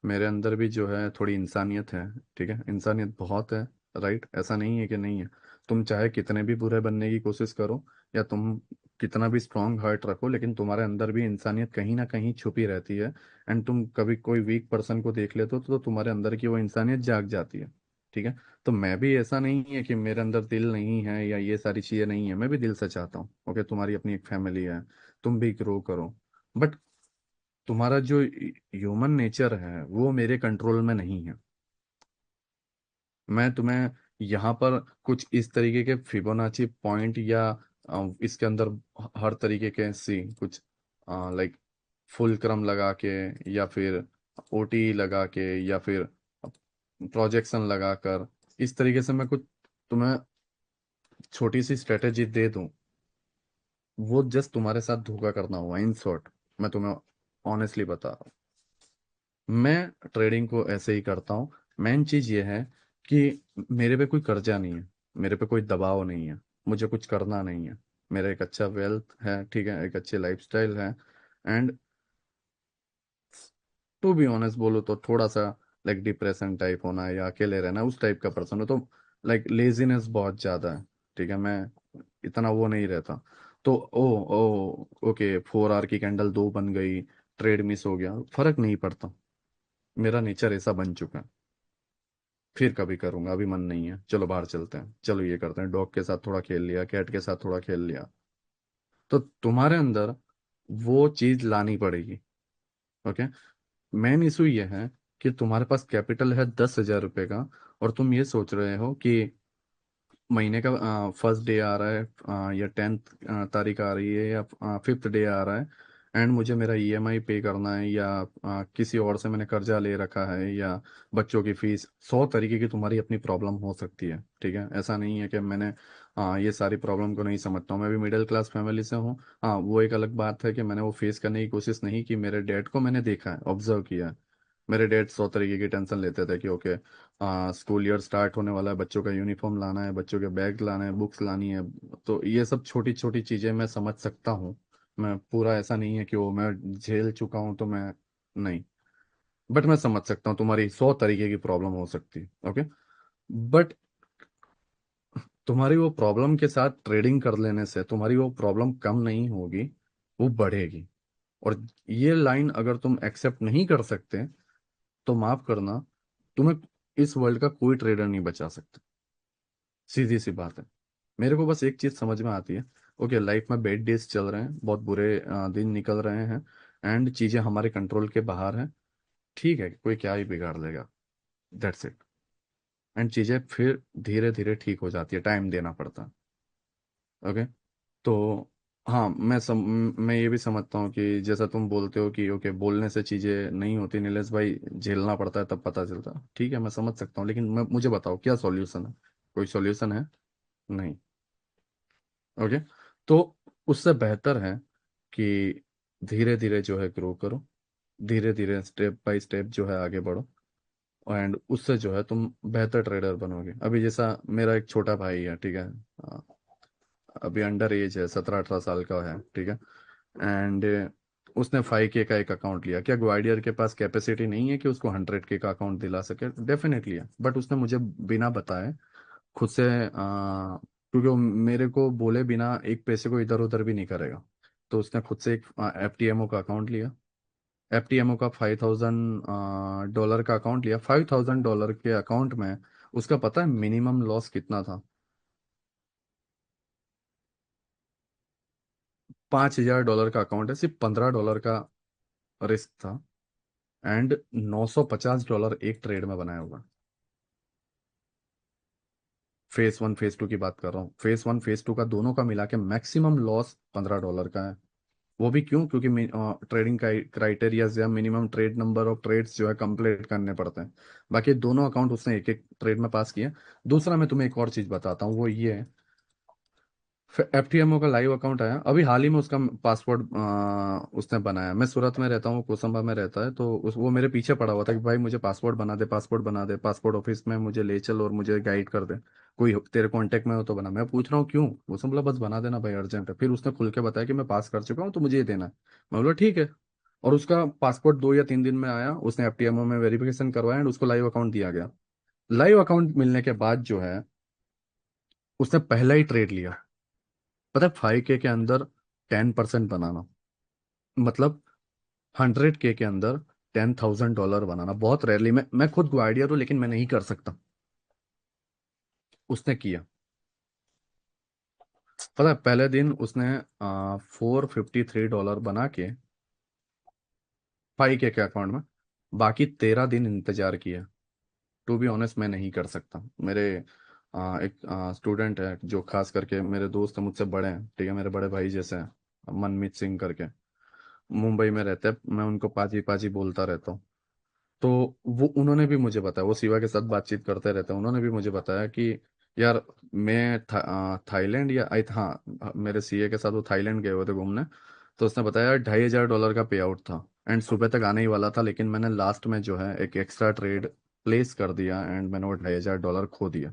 मेरे अंदर भी जो है थोड़ी इंसानियत है, ठीक है, इंसानियत बहुत है। राइट, ऐसा नहीं है कि नहीं है। तुम चाहे कितने भी बुरे बनने की कोशिश करो, या तुम कितना भी स्ट्रांग हार्ट रखो, लेकिन तुम्हारे अंदर भी इंसानियत कहीं ना कहीं छुपी रहती है। एंड तुम कभी कोई वीक पर्सन को देख लेते हो तो तुम्हारे अंदर की वो इंसानियत जाग जाती है। ठीक है। तो मैं भी, ऐसा नहीं है कि मेरे अंदर दिल नहीं है या ये सारी चीजें नहीं है, मैं भी दिल से चाहता हूँ ओके, तुम्हारी अपनी एक फैमिली है, तुम भी ग्रो करो। बट तुम्हारा जो ह्यूमन नेचर है वो मेरे कंट्रोल में नहीं है। मैं तुम्हें यहाँ पर कुछ इस तरीके के फिबोनाची पॉइंट या इसके अंदर हर तरीके के सी कुछ लाइक फुल क्रम लगा के, या फिर ओटी लगा के, या फिर प्रोजेक्शन लगाकर, इस तरीके से मैं कुछ तुम्हें छोटी सी स्ट्रेटेजी दे दूं, वो जस्ट तुम्हारे साथ धोखा करना हुआ इन शॉर्ट। मैं तुम्हें ऑनेस्टली बता रहा हूँ, मैं ट्रेडिंग को ऐसे ही करता हूँ। मेन चीज ये है कि मेरे पे कोई कर्जा नहीं है, मेरे पे कोई दबाव नहीं है, मुझे कुछ करना नहीं है। मेरा एक अच्छा वेल्थ है, ठीक है, एक अच्छे लाइफस्टाइल है। एंड टू बी ऑनेस्ट बोलो तो थोड़ा सा लाइक डिप्रेशन टाइप होना है या अकेले रहना, उस टाइप का पर्सन हो तो लाइक लेजीनेस बहुत ज्यादा है। ठीक है, मैं इतना वो नहीं रहता। तो ओ ओ ओके, 4 आवर की कैंडल दो बन गई, ट्रेड मिस हो गया, फर्क नहीं पड़ता। मेरा नेचर ऐसा बन चुका है। फिर कभी करूंगा, अभी मन नहीं है, चलो बाहर चलते हैं, चलो ये करते हैं, डॉग के साथ थोड़ा खेल लिया, कैट के साथ थोड़ा खेल लिया। तो तुम्हारे अंदर वो चीज लानी पड़ेगी। ओके। मेन इशू ये है कि तुम्हारे पास कैपिटल है 10,000 रुपए का, और तुम ये सोच रहे हो कि महीने का फर्स्ट डे आ रहा है, या 10th तारीख आ रही है, या 5th डे आ रहा है, एंड मुझे मेरा ईएमआई पे करना है, या किसी और से मैंने कर्जा ले रखा है, या बच्चों की फीस, 100 तरीके की तुम्हारी अपनी प्रॉब्लम हो सकती है। ठीक है, ऐसा नहीं है कि मैंने ये सारी प्रॉब्लम को नहीं समझता हूँ, मैं भी मिडिल क्लास फैमिली से हूँ। हाँ, वो एक अलग बात है कि मैंने वो फेस करने की कोशिश नहीं की, मेरे डैड को मैंने देखा है, ऑब्जर्व किया है। मेरे डैड 100 तरीके की टेंशन लेते थे कि ओके, स्कूल ईयर स्टार्ट होने वाला है, बच्चों का यूनिफॉर्म लाना है, बच्चों के बैग लाना है, बुक्स लानी है। तो ये सब छोटी छोटी चीजें मैं समझ सकता हूँ। मैं पूरा ऐसा नहीं है कि वो मैं झेल चुका हूँ तो मैं नहीं, बट मैं समझ सकता हूँ तुम्हारी 100 तरीके की प्रॉब्लम हो सकती है ओके। बट तुम्हारी वो प्रॉब्लम के साथ ट्रेडिंग कर लेने से तुम्हारी वो प्रॉब्लम कम नहीं होगी, वो बढ़ेगी। और ये लाइन अगर तुम एक्सेप्ट नहीं कर सकते, तो माफ करना, तुम्हें इस वर्ल्ड का कोई ट्रेडर नहीं बचा सकता। सीधी सी बात है। मेरे को बस एक चीज समझ में आती है, ओके, लाइफ में बैड डेज चल रहे हैं, बहुत बुरे दिन निकल रहे हैं, एंड चीजें हमारे कंट्रोल के बाहर हैं। ठीक है, कोई क्या ही बिगाड़ लेगा, दैट्स इट। एंड चीजें फिर धीरे धीरे ठीक हो जाती है, टाइम देना पड़ता है ओके। तो हाँ, मैं ये भी समझता हूँ कि जैसा तुम बोलते हो कि ओके, बोलने से चीज़ें नहीं होती नीलेश भाई, झेलना पड़ता है तब पता चलता है। ठीक है, मैं समझ सकता हूँ, लेकिन मुझे बताओ क्या सॉल्यूशन है? कोई सॉल्यूशन है? नहीं। ओके, तो उससे बेहतर है कि धीरे धीरे जो है ग्रो करो, धीरे धीरे स्टेप बाय स्टेप जो है आगे बढ़ो, एंड उससे जो है तुम बेहतर ट्रेडर बनोगे। अभी जैसा मेरा एक छोटा भाई है, ठीक है, अभी अंडर एज है, 17-18 साल का है, ठीक है, एंड उसने 5K का एक अकाउंट लिया। क्या ग्वाडियर के पास कैपेसिटी नहीं है कि उसको 100K का अकाउंट दिला सके? डेफिनेटली है, बट उसने मुझे बिना बताए खुद से क्योंकि वो मेरे को बोले बिना एक पैसे को इधर उधर भी नहीं करेगा, तो उसने खुद से एक FTMO का अकाउंट लिया। FTMO का $5,000 का अकाउंट लिया। $5,000 के अकाउंट में उसका पता है मिनिमम लॉस कितना था? $5,000 का अकाउंट है, सिर्फ $15 का रिस्क था, एंड $950 एक ट्रेड में बनाया होगा। फेस 1 फेस 2 की बात कर रहा हूँ, फेस 1 फेस 2 का दोनों का मिला के मैक्सिमम लॉस $15 का है। वो भी क्यों? क्योंकि ट्रेडिंग क्राइटेरियाज या minimum trade number of trades जो है कंप्लीट करने पड़ते हैं। बाकी दोनों अकाउंट उसने एक एक ट्रेड में पास किया। दूसरा, मैं तुम्हें एक और चीज बताता हूँ, वो ये है, FTMO का लाइव अकाउंट आया अभी हाल ही में, उसका पासवर्ड उसने बनाया। मैं सूरत में रहता हूँ, कोसंबा में रहता है, तो वो मेरे पीछे पड़ा हुआ था कि भाई मुझे पासवर्ड बना दे, पासवर्ड बना दे, पासपोर्ट ऑफिस में मुझे ले चल और मुझे गाइड कर दे, कोई तेरे कांटेक्ट में हो तो बना। मैं पूछ रहा हूँ क्यों? वो सब बोला बस बना देना भाई, अर्जेंट है। फिर उसने खुल के बताया कि मैं पास कर चुका हूँ तो मुझे ये देना है। मैं बोला ठीक है। और उसका पासपोर्ट 2 या 3 दिन में आया, उसने FTMO में वेरिफिकेशन करवाया एंड उसको लाइव अकाउंट दिया गया। लाइव अकाउंट मिलने के बाद जो है उसने पहला ही ट्रेड लिया। पता है 5K के अंदर 10% बनाना, मतलब 100K के अंदर $10,000 बनाना बहुत रेयरली, मैं खुद ग्वाडियर हूँ लेकिन मैं नहीं कर सकता। उसने किया। पता है पहले दिन उसने $453 बना के 5K के अकाउंट में, बाकी 13 दिन इंतजार किया। टू बी ऑनेस्ट मैं नहीं कर सकता। मेरे एक स्टूडेंट है जो खास करके मेरे दोस्त हैं, मुझसे बड़े हैं, ठीक है, मेरे बड़े भाई जैसे हैं, मनमीत सिंह करके, मुंबई में रहते हैं, मैं उनको पाजी पाजी बोलता रहता हूँ। तो वो उन्होंने भी मुझे बताया, वो शिवा के साथ बातचीत करते रहते हैं, उन्होंने भी मुझे बताया कि यार मैं थाईलैंड या हाँ मेरे CA के साथ वो थाईलैंड गए हुए थे घूमने। तो उसने बताया $2,500 का पे आउट था, एंड सुबह तक आने ही वाला था, लेकिन मैंने लास्ट में जो है एक एक्स्ट्रा ट्रेड प्लेस कर दिया एंड मैंने वो $2,500 खो दिया।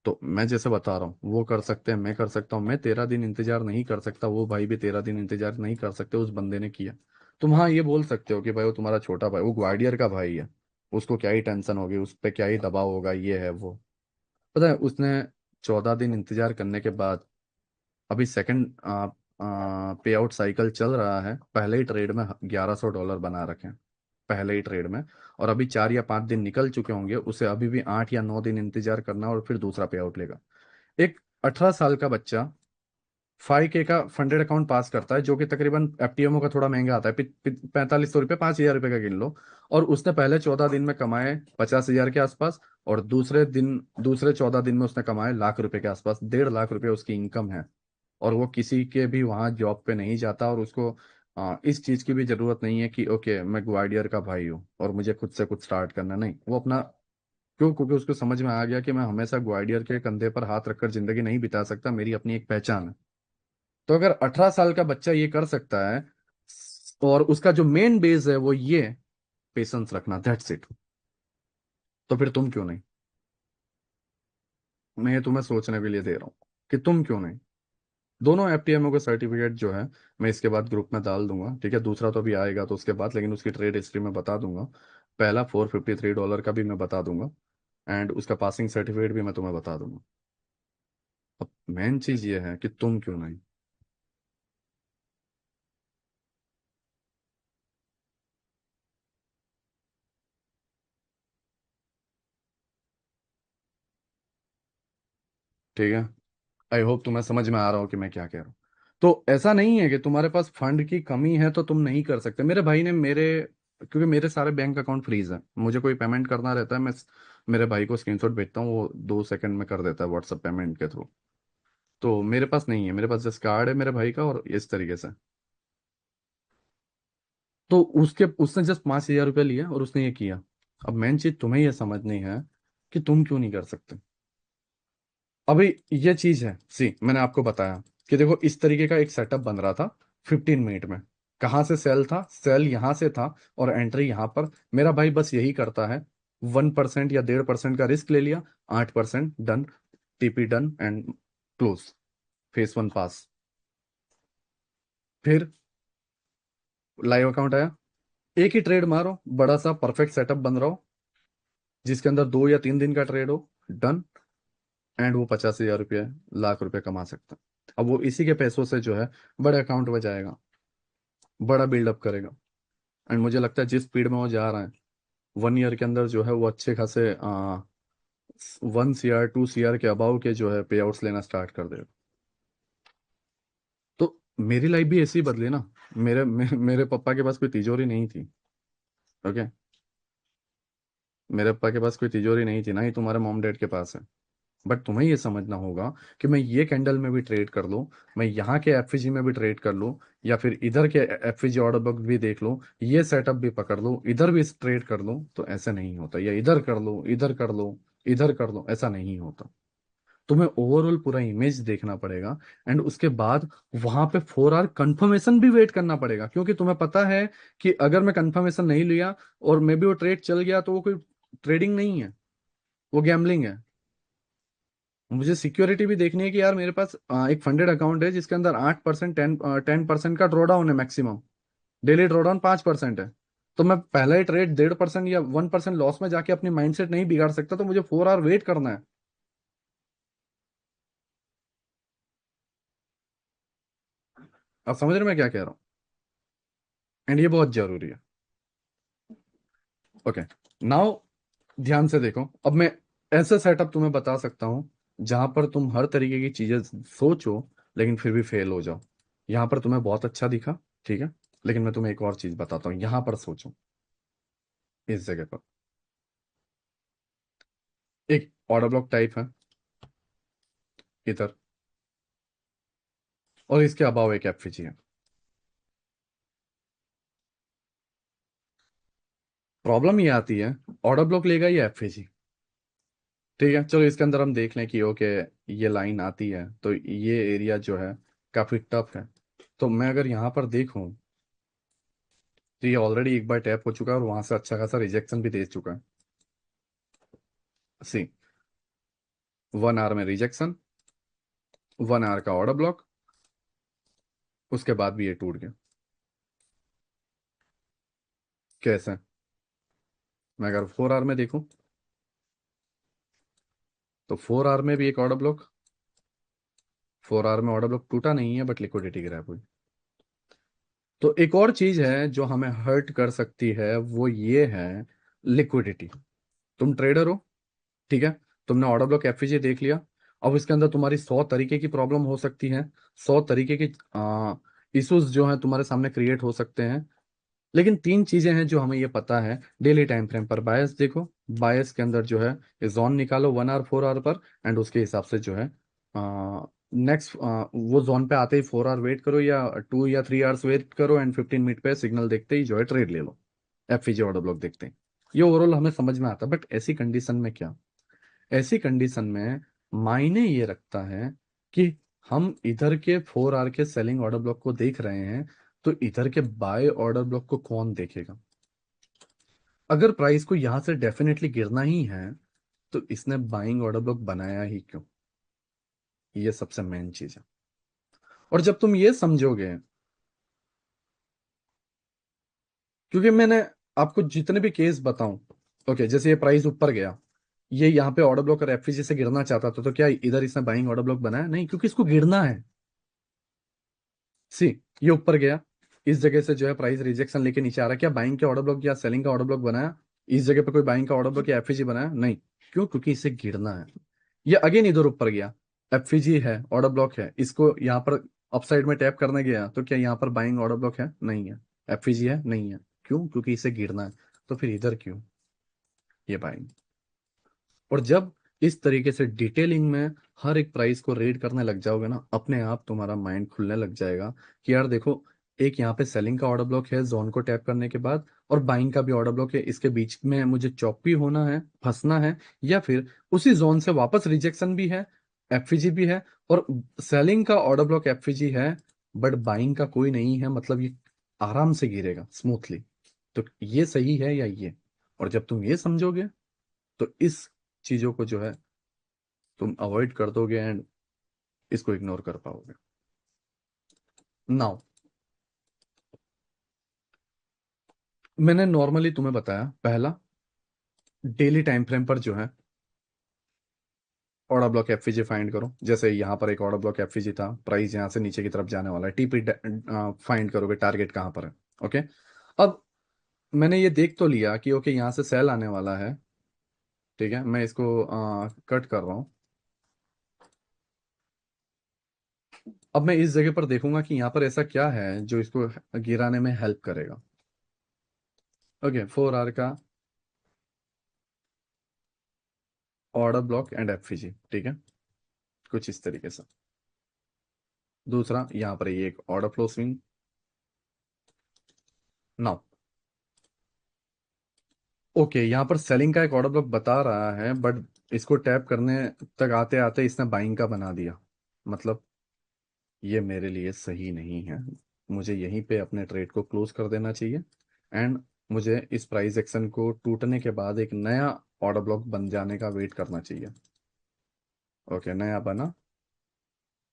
तो मैं जैसे बता रहा हूँ वो कर सकते हैं, मैं कर सकता हूँ, मैं 13 दिन इंतजार नहीं कर सकता, वो भाई भी 13 दिन इंतजार नहीं कर सकते, उस बंदे ने किया। तुम हाँ ये बोल सकते हो कि भाई वो तुम्हारा छोटा भाई, वो ग्वाडियर का भाई है, उसको क्या ही टेंशन होगी, उस पर क्या ही दबाव होगा, ये है वो। पता है उसने 14 दिन इंतजार करने के बाद अभी सेकंड पे आउट साइकिल चल रहा है, पहले ही ट्रेड में $1,100 बना रखे हैं, पहले ही ट्रेड में। और अभी 4 या 5 दिन निकल चुके होंगे, उसे अभी भी 8 या 9 दिन इंतजार करना और फिर दूसरा पे आउट लेगा। एक 18 साल का बच्चा 5K का फंडेड अकाउंट पास करता है, जो कि तकरीबन FTMO का थोड़ा महंगा आता है, 4500 रुपये, $5,000 का गिन लो। और उसने पहले 14 दिन में कमाए 50,000 के आसपास, और दूसरे 14 दिन में उसने कमाए ₹1,00,000 के आसपास, $1.5 लाख उसकी इनकम है। और वो किसी के भी वहां जॉब पे नहीं जाता, और उसको इस चीज की भी जरूरत नहीं है कि ओके मैं ग्वाडियर का भाई हूँ और मुझे खुद से कुछ स्टार्ट करना, नहीं, वो अपना, क्यों? क्योंकि उसको समझ में आ गया कि मैं हमेशा ग्वाडियर के कंधे पर हाथ रखकर जिंदगी नहीं बिता सकता, मेरी अपनी एक पहचान है। तो अगर 18 साल का बच्चा ये कर सकता है, और उसका जो मेन बेस है वो ये पेशेंस रखना, दैट्स इट, तो फिर तुम क्यों नहीं? मैं ये तुम्हें सोचने के लिए दे रहा हूँ कि तुम क्यों नहीं। दोनों FTMO के सर्टिफिकेट जो है मैं इसके बाद ग्रुप में डाल दूंगा, ठीक है, दूसरा तो अभी आएगा तो उसके बाद, लेकिन उसकी ट्रेड हिस्ट्री में बता दूंगा। पहला $453 का भी मैं बता दूंगा, एंड उसका पासिंग सर्टिफिकेट भी मैं तुम्हें बता दूंगा। अब मेन चीज ये है कि तुम क्यों नहीं? ठीक है, आई होप तुम्हें समझ में आ रहा हो कि मैं क्या कह रहा हूँ। तो ऐसा नहीं है कि तुम्हारे पास फंड की कमी है तो तुम नहीं कर सकते। मेरे भाई ने मेरे, क्योंकि मेरे सारे बैंक अकाउंट फ्रीज है, मुझे कोई पेमेंट करना रहता है, मैं मेरे भाई को स्क्रीनशॉट भेजता हूँ, वो 2 सेकंड में कर देता है व्हाट्सएप पेमेंट के थ्रू। तो मेरे पास नहीं है, मेरे पास जस्ट कार्ड है मेरे भाई का, और इस तरीके से। तो उसके उसने जस्ट 5,000 रुपया लिया और उसने ये किया। अब मेन चीज तुम्हें ये समझनी है कि तुम क्यों नहीं कर सकते। अभी ये चीज है, सी मैंने आपको बताया कि देखो इस तरीके का एक सेटअप बन रहा था 15 मिनट में। कहाँ से सेल था, सेल यहाँ से था, और एंट्री यहाँ पर। मेरा भाई बस यही करता है, 1% या 1.5% का रिस्क ले लिया, 8% done, TP done and close, face 1 पास। फिर लाइव अकाउंट आया, एक ही ट्रेड मारो, बड़ा सा परफेक्ट सेटअप बन रहा हो, जिसके अंदर 2 या 3 दिन का ट्रेड हो, डन। एंड वो 50,000 रुपये, लाख रुपए कमा सकता है। अब वो इसी के पैसों से जो है बड़े अकाउंट में जाएगा, बड़ा बिल्डअप करेगा। एंड मुझे लगता है जिस स्पीड में वो जा रहा है, 1 ईयर के अंदर जो है वो अच्छे खासे 1 CR 2 CR के अबाव के जो है पे आउट्स लेना स्टार्ट कर देगा। तो मेरी लाइफ भी ऐसी ही बदली ना। मेरे पापा के पास कोई तिजोरी नहीं थी। ओके, मेरे पापा के पास कोई तिजोरी नहीं थी, ना ही तुम्हारे मॉम डैड के पास है। बट तुम्हें ये समझना होगा कि मैं ये कैंडल में भी ट्रेड कर लूँ, मैं यहाँ के एफवीजी में भी ट्रेड कर लूँ, या फिर इधर के एफवीजी ऑर्डर बुक भी देख लूँ, ये सेटअप भी पकड़ लूँ, इधर भी ट्रेड कर लूँ, तो ऐसा नहीं होता। या इधर कर लूँ, इधर कर लूँ, इधर कर लूँ, ऐसा नहीं होता। तुम्हें ओवरऑल पूरा इमेज देखना पड़ेगा। एंड उसके बाद वहां पे 4 आवर कंफर्मेशन भी वेट करना पड़ेगा, क्योंकि तुम्हें पता है कि अगर मैं कंफर्मेशन नहीं लिया और मे बी वो ट्रेड चल गया, तो वो कोई ट्रेडिंग नहीं है, वो गैम्बलिंग है। मुझे सिक्योरिटी भी देखनी है कि यार मेरे पास एक फंडेड अकाउंट है जिसके अंदर 8%, 10% का ड्रॉडाउन है मैक्सिमम। डेली ड्रॉडाउन 5% है। तो मैं पहला ही ट्रेड 1.5% या 1% लॉस में जाके अपनी माइंडसेट नहीं बिगाड़ सकता, तो मुझे 4 आवर वेट करना है। आप समझ रहे हो मैं क्या कह रहा हूँ? एंड ये बहुत जरूरी है। ओके, नाउ ध्यान से देखो। अब मैं ऐसा सेटअप तुम्हें बता सकता हूँ जहां पर तुम हर तरीके की चीजें सोचो, लेकिन फिर भी फेल हो जाओ। यहाँ पर तुम्हें बहुत अच्छा दिखा, ठीक है, लेकिन मैं तुम्हें एक और चीज बताता हूँ, यहाँ पर सोचो। इस जगह पर एक ऑर्डर ब्लॉक टाइप है इधर, और इसके अबाव एक एफवीजी है। प्रॉब्लम ये आती है, ऑर्डर ब्लॉक लेगा ये एफवीजी, ठीक है, चलो इसके अंदर हम देख लें कि ओके, ये लाइन आती है तो ये एरिया जो है काफी टफ है। तो मैं अगर यहाँ पर देखूं, तो ये ऑलरेडी एक बार टैप हो चुका है और वहां से अच्छा खासा रिजेक्शन भी दे चुका है। सी, 1 आवर में रिजेक्शन, 1 आवर का ऑर्डर ब्लॉक, उसके बाद भी ये टूट गया। कैसे? मैं अगर 4 आवर में देखूं, तो 4 आवर में भी एक ऑर्डर ब्लॉक, 4 आवर में ऑर्डर ब्लॉक टूटा नहीं है, बट लिक्विडिटी गिरा हुई। तो एक और चीज है जो हमें हर्ट कर सकती है, वो ये है लिक्विडिटी। तुम ट्रेडर हो, ठीक है, तुमने ऑर्डर ब्लॉक एफवीजी देख लिया। अब इसके अंदर तुम्हारी 100 तरीके की प्रॉब्लम हो सकती है, 100 तरीके की इश्यूज जो है तुम्हारे सामने क्रिएट हो सकते हैं। लेकिन 3 चीजें हैं जो हमें ये पता है। डेली टाइम फ्रेम पर बायस देखो, बायस के अंदर जो है ये जोन निकालो 1 आवर 4 आवर पर, एंड उसके हिसाब से जो है नेक्स्ट वो जोन पे आते ही 4 आवर वेट करो, या 2 या 3 आवर्स वेट करो, एंड 15 मिनट पे सिग्नल देखते ही जो है ट्रेड ले लो, एफवीजी ऑर्डर ब्लॉक देखते हैं। ये ओवरऑल हमें समझ में आता है। बट ऐसी कंडीशन में क्या, ऐसी कंडीशन में मायने ये रखता है कि हम इधर के 4 आवर के सेलिंग ऑर्डर ब्लॉक को देख रहे हैं, तो इधर के बाय ऑर्डर ब्लॉक को कौन देखेगा? अगर प्राइस को यहां से डेफिनेटली गिरना ही है, तो इसने बाइंग ऑर्डर ब्लॉक बनाया ही क्यों? ये सबसे मेन चीज है। और जब तुम ये समझोगे, क्योंकि मैंने आपको जितने भी केस बताऊं, ओके, जैसे ये प्राइस ऊपर गया, ये यहाँ पे ऑर्डर ब्लॉक और एफवीजी से गिरना चाहता था, तो क्या इधर इसने बाइंग ऑर्डर ब्लॉक बनाया? नहीं, क्योंकि इसको गिरना है। सी, ये ऊपर गया, इस जगह से जो है प्राइस रिजेक्शन लेके नीचे आ रहा है, क्या बाइंग के ऑर्डर ब्लॉक या सेलिंग का ऑर्डर ब्लॉक बनाया? इस जगह पे कोई बाइंग का ऑर्डर ब्लॉक या एफईजी बनाया? नहीं। क्यों? क्योंकि इसे गिरना है। ये अगेन इधर ऊपर गया, एफईजी है, ऑर्डर ब्लॉक है, इसको यहाँ पर अपसाइड में टैप करने गया, तो क्या यहाँ पर बाइंग ऑर्डर ब्लॉक है? नहीं है। एफईजी है? नहीं है। क्यों? क्योंकि इसे गिरना है। तो फिर इधर क्यों ये बाइंग? और जब इस तरीके से डिटेलिंग में हर एक प्राइस को रीड करने लग जाओगे ना, अपने आप तुम्हारा माइंड खुलने लग जाएगा कि यार देखो, एक यहाँ पे सेलिंग का ऑर्डर ब्लॉक है जोन को टैप करने के बाद, और बाइंग का भी ऑर्डर ब्लॉक है, इसके बीच में मुझे चॉप भी होना है, फंसना है, या फिर उसी जोन से वापस रिजेक्शन भी है, एफईजी भी है, और सेलिंग का ऑर्डर ब्लॉक एफईजी है, बट बाइंग का कोई नहीं है, मतलब ये आराम से गिरेगा स्मूथली। तो ये सही है या ये? और जब तुम ये समझोगे तो इस चीजों को जो है तुम अवॉइड कर दोगे एंड इसको इग्नोर कर पाओगे। नाउ, मैंने नॉर्मली तुम्हें बताया, पहला, डेली टाइम फ्रेम पर जो है ऑर्डर ब्लॉक एफईजी फाइंड करो। जैसे यहाँ पर एक ऑर्डर ब्लॉक एफईजी था, प्राइस यहाँ से नीचे की तरफ जाने वाला है, टीपी फाइंड करोगे, टारगेट कहाँ पर है। ओके, अब मैंने ये देख तो लिया कि ओके यहाँ से सेल आने वाला है, ठीक है, मैं इसको कट कर रहा हूँ। अब मैं इस जगह पर देखूंगा कि यहाँ पर ऐसा क्या है जो इसको गिराने में हेल्प करेगा। ओके, 4 आवर का ऑर्डर ब्लॉक एंड एफईजी, ठीक है, कुछ इस तरीके से। दूसरा, यहाँ पर ये एक order flow swing. Now, okay, यहाँ पर सेलिंग का एक ऑर्डर ब्लॉक बता रहा है, बट इसको टैप करने तक आते आते इसने बाइंग का बना दिया। मतलब ये मेरे लिए सही नहीं है, मुझे यहीं पे अपने ट्रेड को क्लोज कर देना चाहिए, एंड मुझे इस प्राइस एक्शन को टूटने के बाद एक नया ऑर्डर ब्लॉक बन जाने का वेट करना चाहिए। ओके, नया बना।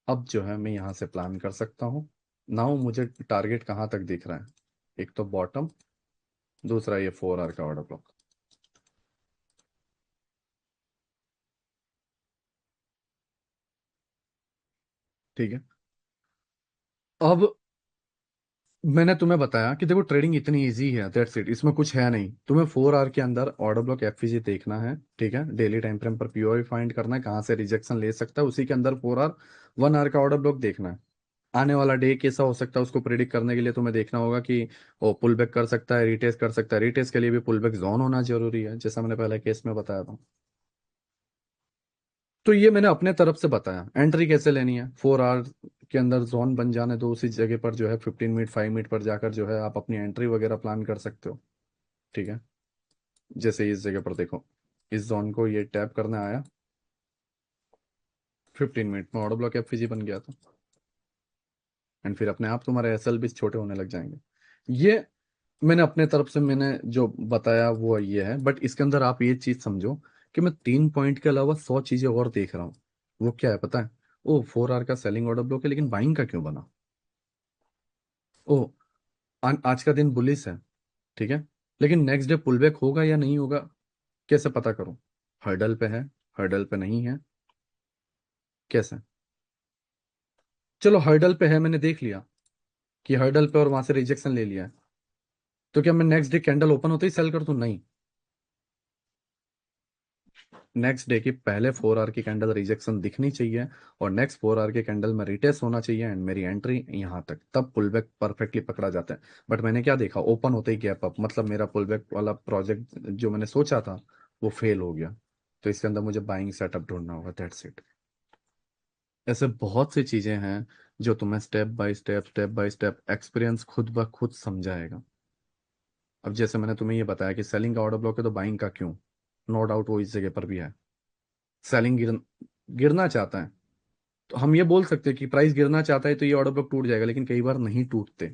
अब जो है मैं यहाँ से प्लान कर सकता हूँ। नाउ मुझे टारगेट कहाँ तक दिख रहा है? एक तो बॉटम, दूसरा ये 4 आवर का ऑर्डर ब्लॉक, ठीक है। अब मैंने तुम्हें बताया कि देखो ट्रेडिंग इतनी इजी है, दैट्स इट, इसमें कुछ है नहीं। तुम्हें 4 आवर के अंदर ऑर्डर ब्लॉक एफईजी देखना है, ठीक है, डेली टाइम फ्रेम पर पीओआई फाइंड करना है, कहाँ से रिजेक्शन ले सकता है, उसी के अंदर 4 आवर, 1 आवर का ऑर्डर ब्लॉक देखना है। आने वाला डे कैसा हो सकता है उसको प्रिडिक्ट करने के लिए तुम्हें देखना होगा कि वो पुल बैक कर सकता है, रिटेस्ट कर सकता है, रिटेस्ट के लिए भी पुल बैक जोन होना जरूरी है, जैसा मैंने पहले केस में बताया था। तो ये मैंने अपने तरफ से बताया। एंट्री कैसे लेनी है, 4 आवर के अंदर जोन बन जाने दो, उसी जगह पर जो है 15 मिनट 5 मिनट पर जाकर जो है आप अपनी एंट्री वगैरह प्लान कर सकते हो, ठीक है। जैसे इस जगह पर देखो, इस जोन को ये टैप करने आया, 15 मिनट में ऑर्डर ब्लॉक एफईजी बन गया था, एंड फिर अपने आप तुम्हारे एसएल भी छोटे होने लग जाएंगे। ये मैंने अपने तरफ से मैंने जो बताया वो ये है, बट इसके अंदर आप ये चीज समझो कि मैं 3 पॉइंट के अलावा 100 चीजें और देख रहा हूँ। वो क्या है पता है? ओ, 4 आवर का सेलिंग ऑर्डर ब्लॉक है, लेकिन बाइंग का क्यों बना? ओ, आज का दिन बुलिश है, ठीक है, लेकिन नेक्स्ट डे पुल बैक होगा या नहीं होगा, कैसे पता करूं? हर्डल पे है, हर्डल पे नहीं है, कैसे? चलो हर्डल पे है, मैंने देख लिया कि हर्डल पे, और वहां से रिजेक्शन ले लिया है, तो क्या मैं नेक्स्ट डे कैंडल ओपन होते ही सेल कर दूं? नहीं, नेक्स्ट डे की पहले 4 आवर की कैंडल रिजेक्शन दिखनी चाहिए, और नेक्स्ट 4 आवर के कैंडल में रिटेस्ट होना चाहिए, एंड मेरी एंट्री यहाँ तक, तब पुल बैक परफेक्टली पकड़ा जाता है। बट मैंने क्या देखा, ओपन होते ही गैप अप, मतलब मेरा पुल बैक वाला प्रोजेक्ट जो मैंने सोचा था वो फेल हो गया। तो इसके अंदर मुझे बाइंग सेटअप ढूंढना होगा, दैट्स इट। ऐसे बहुत सी चीजें हैं जो तुम्हें स्टेप बाय स्टेप एक्सपीरियंस खुद ब खुद समझाएगा। अब जैसे मैंने तुम्हें ये बताया कि सेलिंग का ऑर्डर ब्लॉक है, तो बाइंग का क्यों? नो डाउट वो इस जगह पर भी है। सेलिंग गिरना चाहता है, तो हम ये बोल सकते हैं कि प्राइस गिरना चाहता है तो ये ऑर्डर ब्लॉक टूट जाएगा, लेकिन कई बार नहीं टूटते,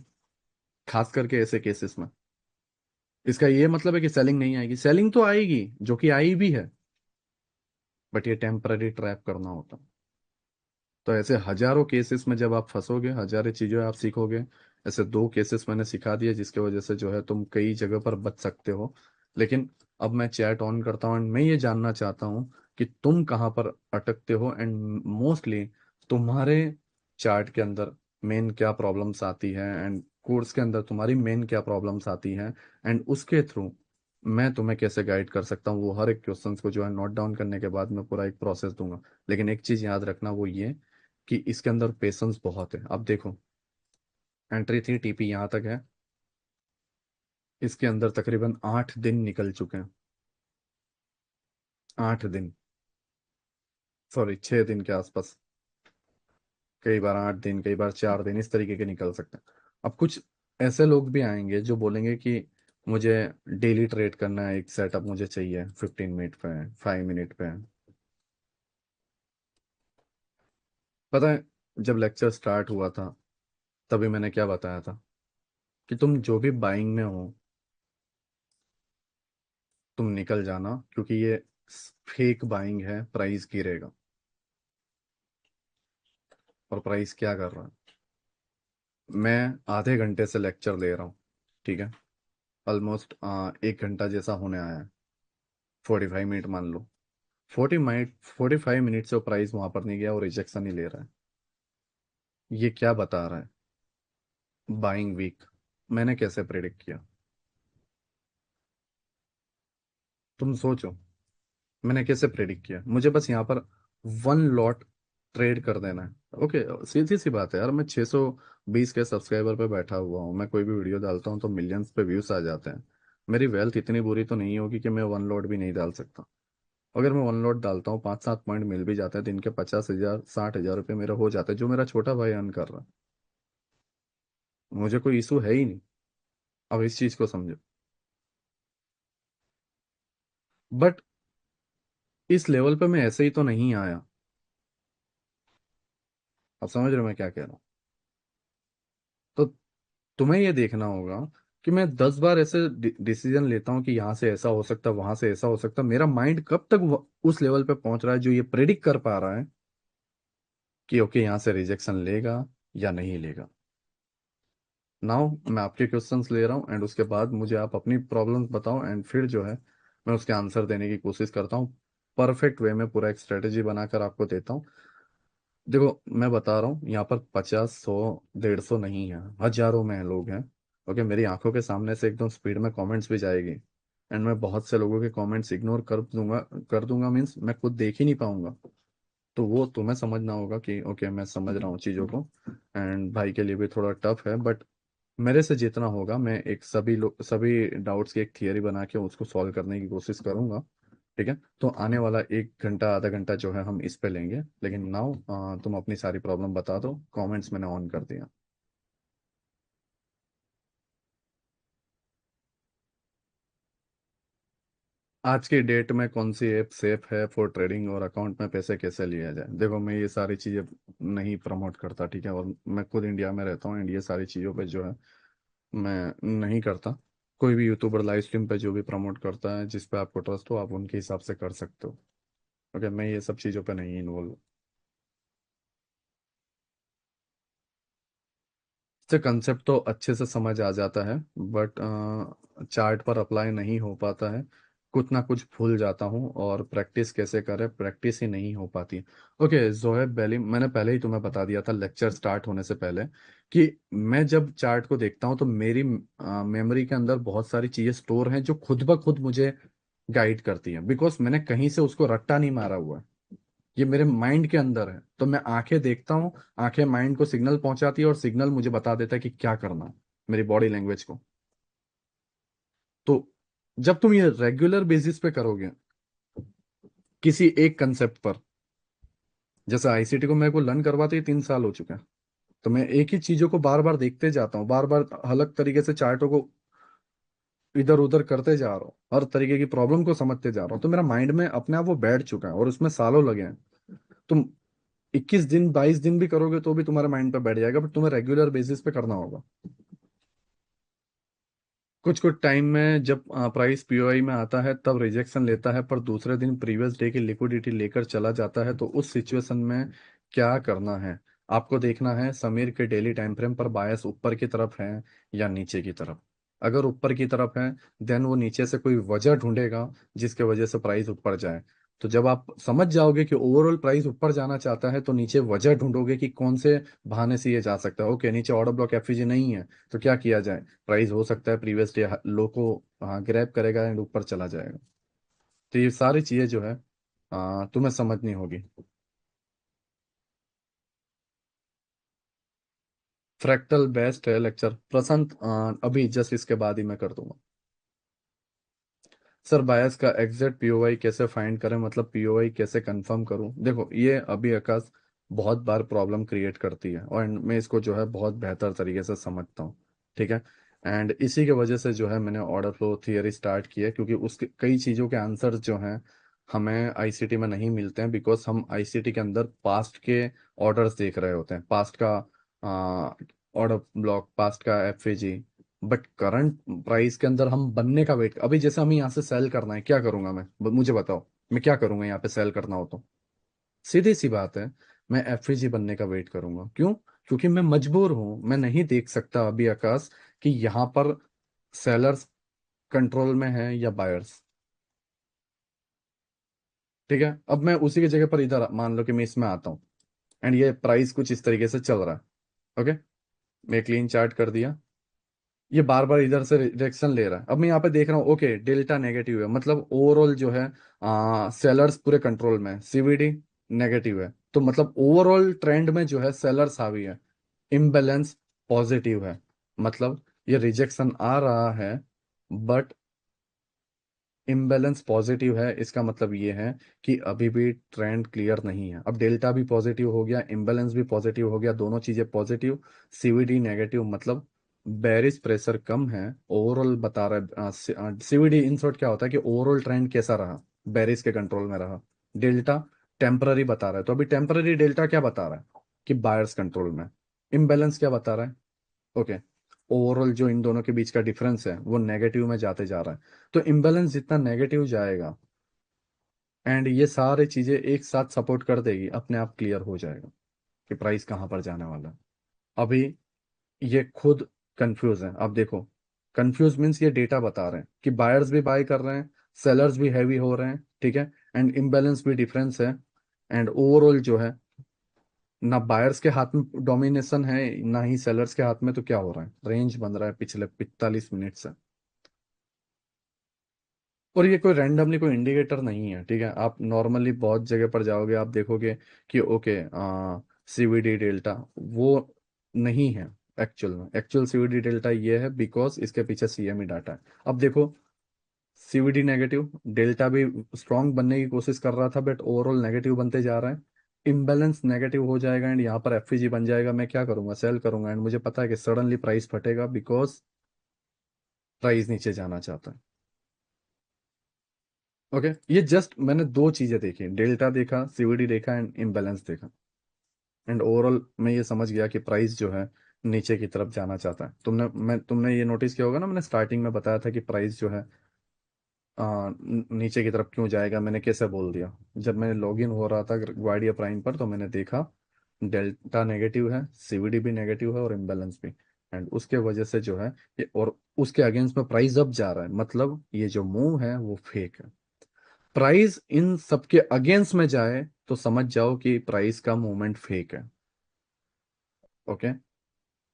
खास करके ऐसे केसेस में। इसका ये मतलब है कि सेलिंग नहीं आएगी? सेलिंग तो आएगी, जो कि आई भी है, बट ये टेम्पररी ट्रैप करना होता है। तो ऐसे हजारों केसेस में जब आप फंसोगे, हजारों चीजें आप सीखोगे। ऐसे 2 केसेस मैंने सिखा दिए जिसके वजह से जो है तुम कई जगह पर बच सकते हो। लेकिन अब मैं चैट ऑन करता हूँ, एंड मैं ये जानना चाहता हूँ कि तुम कहाँ पर अटकते हो, एंड मोस्टली तुम्हारे चार्ट के अंदर मेन क्या प्रॉब्लम्स आती है, एंड कोर्स के अंदर तुम्हारी मेन क्या प्रॉब्लम्स आती हैं, एंड उसके थ्रू मैं तुम्हें कैसे गाइड कर सकता हूँ, वो हर एक क्वेश्चंस को जो है नोट डाउन करने के बाद मैं पूरा एक प्रोसेस दूंगा। लेकिन एक चीज याद रखना, वो ये कि इसके अंदर पेशेंस बहुत है। अब देखो, एंट्री थी, टीपी यहाँ तक है, इसके अंदर तकरीबन 8 दिन निकल चुके हैं, 8 दिन। सॉरी 6 दिन के आसपास। कई बार 8 दिन, कई बार 4 दिन, इस तरीके के निकल सकते हैं। अब कुछ ऐसे लोग भी आएंगे जो बोलेंगे कि मुझे डेली ट्रेड करना है, एक सेटअप मुझे चाहिए, 15 मिनट पे है, 5 मिनट पे है। पता है, जब लेक्चर स्टार्ट हुआ था तभी मैंने क्या बताया था कि तुम जो भी बाइंग में हो तुम निकल जाना, क्योंकि ये फेक बाइंग है, प्राइस गिरेगा। और प्राइस क्या कर रहा है? मैं आधे घंटे से लेक्चर दे रहा हूँ, ठीक है, ऑलमोस्ट 1 घंटा जैसा होने आया है, 45 मिनट मान लो। 45 मिनट से वो प्राइस वहां पर नहीं गया, वो रिजेक्शन ही ले रहा है। ये क्या बता रहा है? Buying weak. मैंने कैसे प्रेडिक्ट किया? तुम सोचो, मैंने कैसे प्रेडिक्ट किया? मुझे बस यहाँ पर 1 लॉट ट्रेड कर देना है, ओके। सीधी सी बात है यार, मैं 620 के सब्सक्राइबर पे बैठा हुआ हूँ, मैं कोई भी वीडियो डालता हूँ तो मिलियंस पे व्यूज आ जाते हैं। मेरी वेल्थ इतनी बुरी तो नहीं होगी कि मैं 1 लॉट भी नहीं डाल सकता। अगर मैं 1 लॉट डालता हूँ, 5-7 पॉइंट मिल भी जाते हैं, दिन के 50,000 60,000 रुपये मेरा हो जाता है, जो मेरा छोटा भाई अर्न कर रहा है। मुझे कोई इशू है ही नहीं। अब इस चीज को समझो। बट इस लेवल पे मैं ऐसे ही तो नहीं आया। अब समझ रहे हो मैं क्या कह रहा हूँ? तो तुम्हें ये देखना होगा कि मैं 10 बार ऐसे डिसीजन लेता हूँ कि यहाँ से ऐसा हो सकता है, वहां से ऐसा हो सकता है, मेरा माइंड कब तक उस लेवल पे पहुंच रहा है जो ये प्रेडिक्ट कर पा रहा है कि ओके यहाँ से रिजेक्शन लेगा या नहीं लेगा। नाउ मैं आपके क्वेश्चंस ले रहा हूँ एंड उसके बाद मुझे आप अपनी प्रॉब्लम्स बताओ, एंड फिर जो है मैं उसके आंसर देने की कोशिश करता हूँ। परफेक्ट वे में पूरा एक स्ट्रेटेजी बनाकर आपको देता हूँ। देखो मैं बता रहा हूँ, यहाँ पर 50, 100, 150 नहीं है, हजारों में लोग हैं। ओके, मेरी आंखों के सामने से एकदम स्पीड में कमेंट्स भी जाएगी, एंड मैं बहुत से लोगों के कमेंट्स इग्नोर कर दूंगा मीन्स मैं खुद देख ही नहीं पाऊंगा। तो वो तुम्हें समझना होगा कि ओके मैं समझ रहा हूँ चीज़ों को, एंड भाई के लिए भी थोड़ा टफ है, बट मेरे से जितना होगा मैं एक सभी डाउट्स की एक थियरी बना के उसको सॉल्व करने की कोशिश करूंगा। ठीक है, तो आने वाला 1 घंटा आधा घंटा जो है हम इस पे लेंगे, लेकिन नाउ तुम अपनी सारी प्रॉब्लम बता दो, कमेंट्स मैंने ऑन कर दिया। आज की डेट में कौन सी ऐप सेफ है फॉर ट्रेडिंग, और अकाउंट में पैसे कैसे लिया जाए? देखो मैं ये सारी चीज़ें नहीं प्रमोट करता, ठीक है, और मैं खुद इंडिया में रहता हूँ एंड ये सारी चीज़ों पे जो है मैं नहीं करता। कोई भी यूट्यूबर लाइव स्ट्रीम पे जो भी प्रमोट करता है, जिस पे आपको ट्रस्ट हो, आप उनके हिसाब से कर सकते हो। ओके, मैं ये सब चीज़ों पे नहीं इन्वॉल्व। से कंसेप्ट तो अच्छे से समझ आ जाता है, बट चार्ट पर अप्लाई नहीं हो पाता है। कुछ ना कुछ भूल जाता हूँ, और प्रैक्टिस कैसे करें, प्रैक्टिस ही नहीं हो पाती। ओके जोहेब बैली, मैंने पहले ही तुम्हें बता दिया था लेक्चर स्टार्ट होने से पहले कि मैं जब चार्ट को देखता हूँ तो मेरी मेमोरी के अंदर बहुत सारी चीजें स्टोर हैं जो खुद ब खुद मुझे गाइड करती हैं, बिकॉज मैंने कहीं से उसको रट्टा नहीं मारा हुआ है। ये मेरे माइंड के अंदर है, तो मैं आंखें देखता हूँ, आंखें माइंड को सिग्नल पहुंचाती है और सिग्नल मुझे बता देता है कि क्या करना है, मेरी बॉडी लैंग्वेज को। तो जब तुम ये रेगुलर बेसिस पे करोगे किसी एक कंसेप्ट पर, जैसे आईसीटी को मेरे को लर्न करवाते ही 3 साल हो चुके हैं, तो मैं एक ही चीजों को बार बार देखते जाता हूँ, बार बार अलग तरीके से चार्टों को इधर उधर करते जा रहा हूँ, हर तरीके की प्रॉब्लम को समझते जा रहा हूँ, तो मेरा माइंड में अपने आप वो बैठ चुका है और उसमें सालों लगे हैं। तुम 21 दिन 22 दिन भी करोगे तो भी तुम्हारे माइंड पे बैठ जाएगा, बट तुम्हें रेगुलर बेसिस पे करना होगा। कुछ कुछ टाइम में जब प्राइस पीओआई में आता है तब रिजेक्शन लेता है, पर दूसरे दिन प्रीवियस डे की लिक्विडिटी लेकर चला जाता है, तो उस सिचुएशन में क्या करना है? आपको देखना है समीर के डेली टाइम फ्रेम पर बायस ऊपर की तरफ है या नीचे की तरफ। अगर ऊपर की तरफ है देन वो नीचे से कोई वजह ढूंढेगा जिसके वजह से प्राइस ऊपर जाए। तो जब आप समझ जाओगे कि ओवरऑल प्राइस ऊपर जाना चाहता है तो नीचे वजह ढूंढोगे कि कौन से बहाने से ये जा सकता है। ओके, नीचे ऑर्डर ब्लॉक एफईजी नहीं है, तो क्या किया जाए? प्राइस हो सकता है प्रीवियस डे लो को हाँ ग्रैब करेगा एंड ऊपर चला जाएगा। तो ये सारी चीजें जो है तुम्हें समझनी होगी। फ्रैक्टल बेस्ट है लेक्चर प्रशांत, अभी जस्ट इसके बाद ही मैं कर दूंगा। सर बायस का एग्जैक्ट पीओवाई कैसे फाइंड करें, मतलब पीओवाई कैसे कंफर्म करूं? देखो ये अभी आकाश बहुत बार प्रॉब्लम क्रिएट करती है, और मैं इसको जो है बहुत बेहतर तरीके से समझता हूँ, ठीक है। एंड इसी के वजह से जो है मैंने ऑर्डर फ्लो थियरी स्टार्ट किया, क्योंकि उसके कई चीज़ों के आंसर जो हैं हमें आईसीटी में नहीं मिलते हैं, बिकॉज हम आईसीटी के अंदर पास्ट के ऑर्डर्स देख रहे होते हैं, पास्ट का ऑर्डर ब्लॉक, पास्ट का एफएजी। बट करंट प्राइस के अंदर हम बनने का वेट, अभी जैसे हमें यहाँ से सेल करना है, क्या करूंगा मैं? मुझे बताओ, मैं क्या करूंगा यहाँ पे सेल करना हो तो? सीधी सी बात है, मैं एफएजी बनने का वेट करूंगा। क्यों? क्योंकि मैं मजबूर हूं, मैं नहीं देख सकता अभी आकाश कि यहाँ पर सेलर्स कंट्रोल में है या बायर्स। ठीक है, अब मैं उसी की जगह पर इधर मान लो कि मैं इसमें आता हूँ, एंड ये प्राइस कुछ इस तरीके से चल रहा है। ओके, मैं क्लीन चार्ट कर दिया, ये बार बार इधर से रिएक्शन ले रहा है। अब मैं यहाँ पे देख रहा हूँ, ओके डेल्टा नेगेटिव है, मतलब ओवरऑल जो है सेलर्स पूरे कंट्रोल में है, सीवीडी नेगेटिव है, तो मतलब ओवरऑल ट्रेंड में जो है सेलर्स हावी है। इम्बैलेंस पॉजिटिव है, मतलब ये रिजेक्शन आ रहा है, बट इम्बैलेंस पॉजिटिव है, इसका मतलब ये है कि अभी भी ट्रेंड क्लियर नहीं है। अब डेल्टा भी पॉजिटिव हो गया, इम्बैलेंस भी पॉजिटिव हो गया, दोनों चीजें पॉजिटिव, सीवीडी नेगेटिव, मतलब बेरिश प्रेशर कम है। ओवरऑल बता रहा है सीवीडी, इन शॉर्ट क्या होता है कि ओवरऑल ट्रेंड कैसा रहा, बेरिश के कंट्रोल में रहा। डेल्टा टेम्पररी बता रहा है, तो अभी टेम्पररी डेल्टा क्या बता रहा है कि बायर्स कंट्रोल में। इम्बैलेंस क्या बता रहा है? ओके, ओवरऑल जो इन दोनों के बीच का डिफरेंस है वो नेगेटिव में जाते जा रहा है। तो इम्बैलेंस जितना नेगेटिव जाएगा, एंड ये सारी चीजें एक साथ सपोर्ट कर देगी, अपने आप क्लियर हो जाएगा कि प्राइस कहाँ पर जाने वाला है। अभी ये खुद कंफ्यूज है। अब देखो, कंफ्यूज मीन्स ये डेटा बता रहे हैं कि बायर्स भी बाय कर रहे हैं, सेलर्स भी हैवी हो रहे हैं, ठीक है, एंड इम्बैलेंस भी डिफरेंस है। एंड ओवरऑल जो है, ना बायर्स के हाथ में डोमिनेशन है, ना ही सेलर्स के हाथ में, तो क्या हो रहा है, रेंज बन रहा है पिछले 45 मिनट से। और ये कोई रैंडमली कोई इंडिकेटर नहीं है, ठीक है। आप नॉर्मली बहुत जगह पर जाओगे, आप देखोगे कि ओके सीवीडी डेल्टा वो नहीं है। एक्चुअल सीवीडी डेल्टा ये है, बिकॉज इसके पीछे सीएमई डाटा है। अब देखो, सीवीडी नेगेटिव, डेल्टा भी स्ट्रांग बनने की कोशिश कर रहा था, बट ओवरऑल नेगेटिव बनते जा रहा है। इम्बैलेंस नेगेटिव हो जाएगा, एंड यहाँ पर एफईजी बन जाएगा, मैं क्या करूंगा, सेल करूंगा, एंड मुझे पता है कि सडनली प्राइस फटेगा, बिकॉज प्राइस नीचे जाना चाहता है। ओके, ये जस्ट मैंने दो चीजें देखी, डेल्टा देखा, सीवीडी देखा, एंड इम्बैलेंस देखा, एंड ओवरऑल मैं ये समझ गया कि प्राइस जो है नीचे की तरफ जाना चाहता है। तुमने ये नोटिस किया होगा ना, मैंने स्टार्टिंग में बताया था कि प्राइस जो है नीचे की तरफ क्यों जाएगा, मैंने कैसे बोल दिया। जब मैं लॉगिन हो रहा था ग्वाडिया प्राइम पर, तो मैंने देखा डेल्टा नेगेटिव है, सीवीडी भी नेगेटिव है, और इम्बैलेंस भी। एंड उसके वजह से जो है ये, और उसके अगेंस्ट में प्राइस अब जा रहा है, मतलब ये जो मूव है वो फेक है। प्राइस इन सबके अगेंस्ट में जाए तो समझ जाओ कि प्राइस का मूवमेंट फेक है। ओके,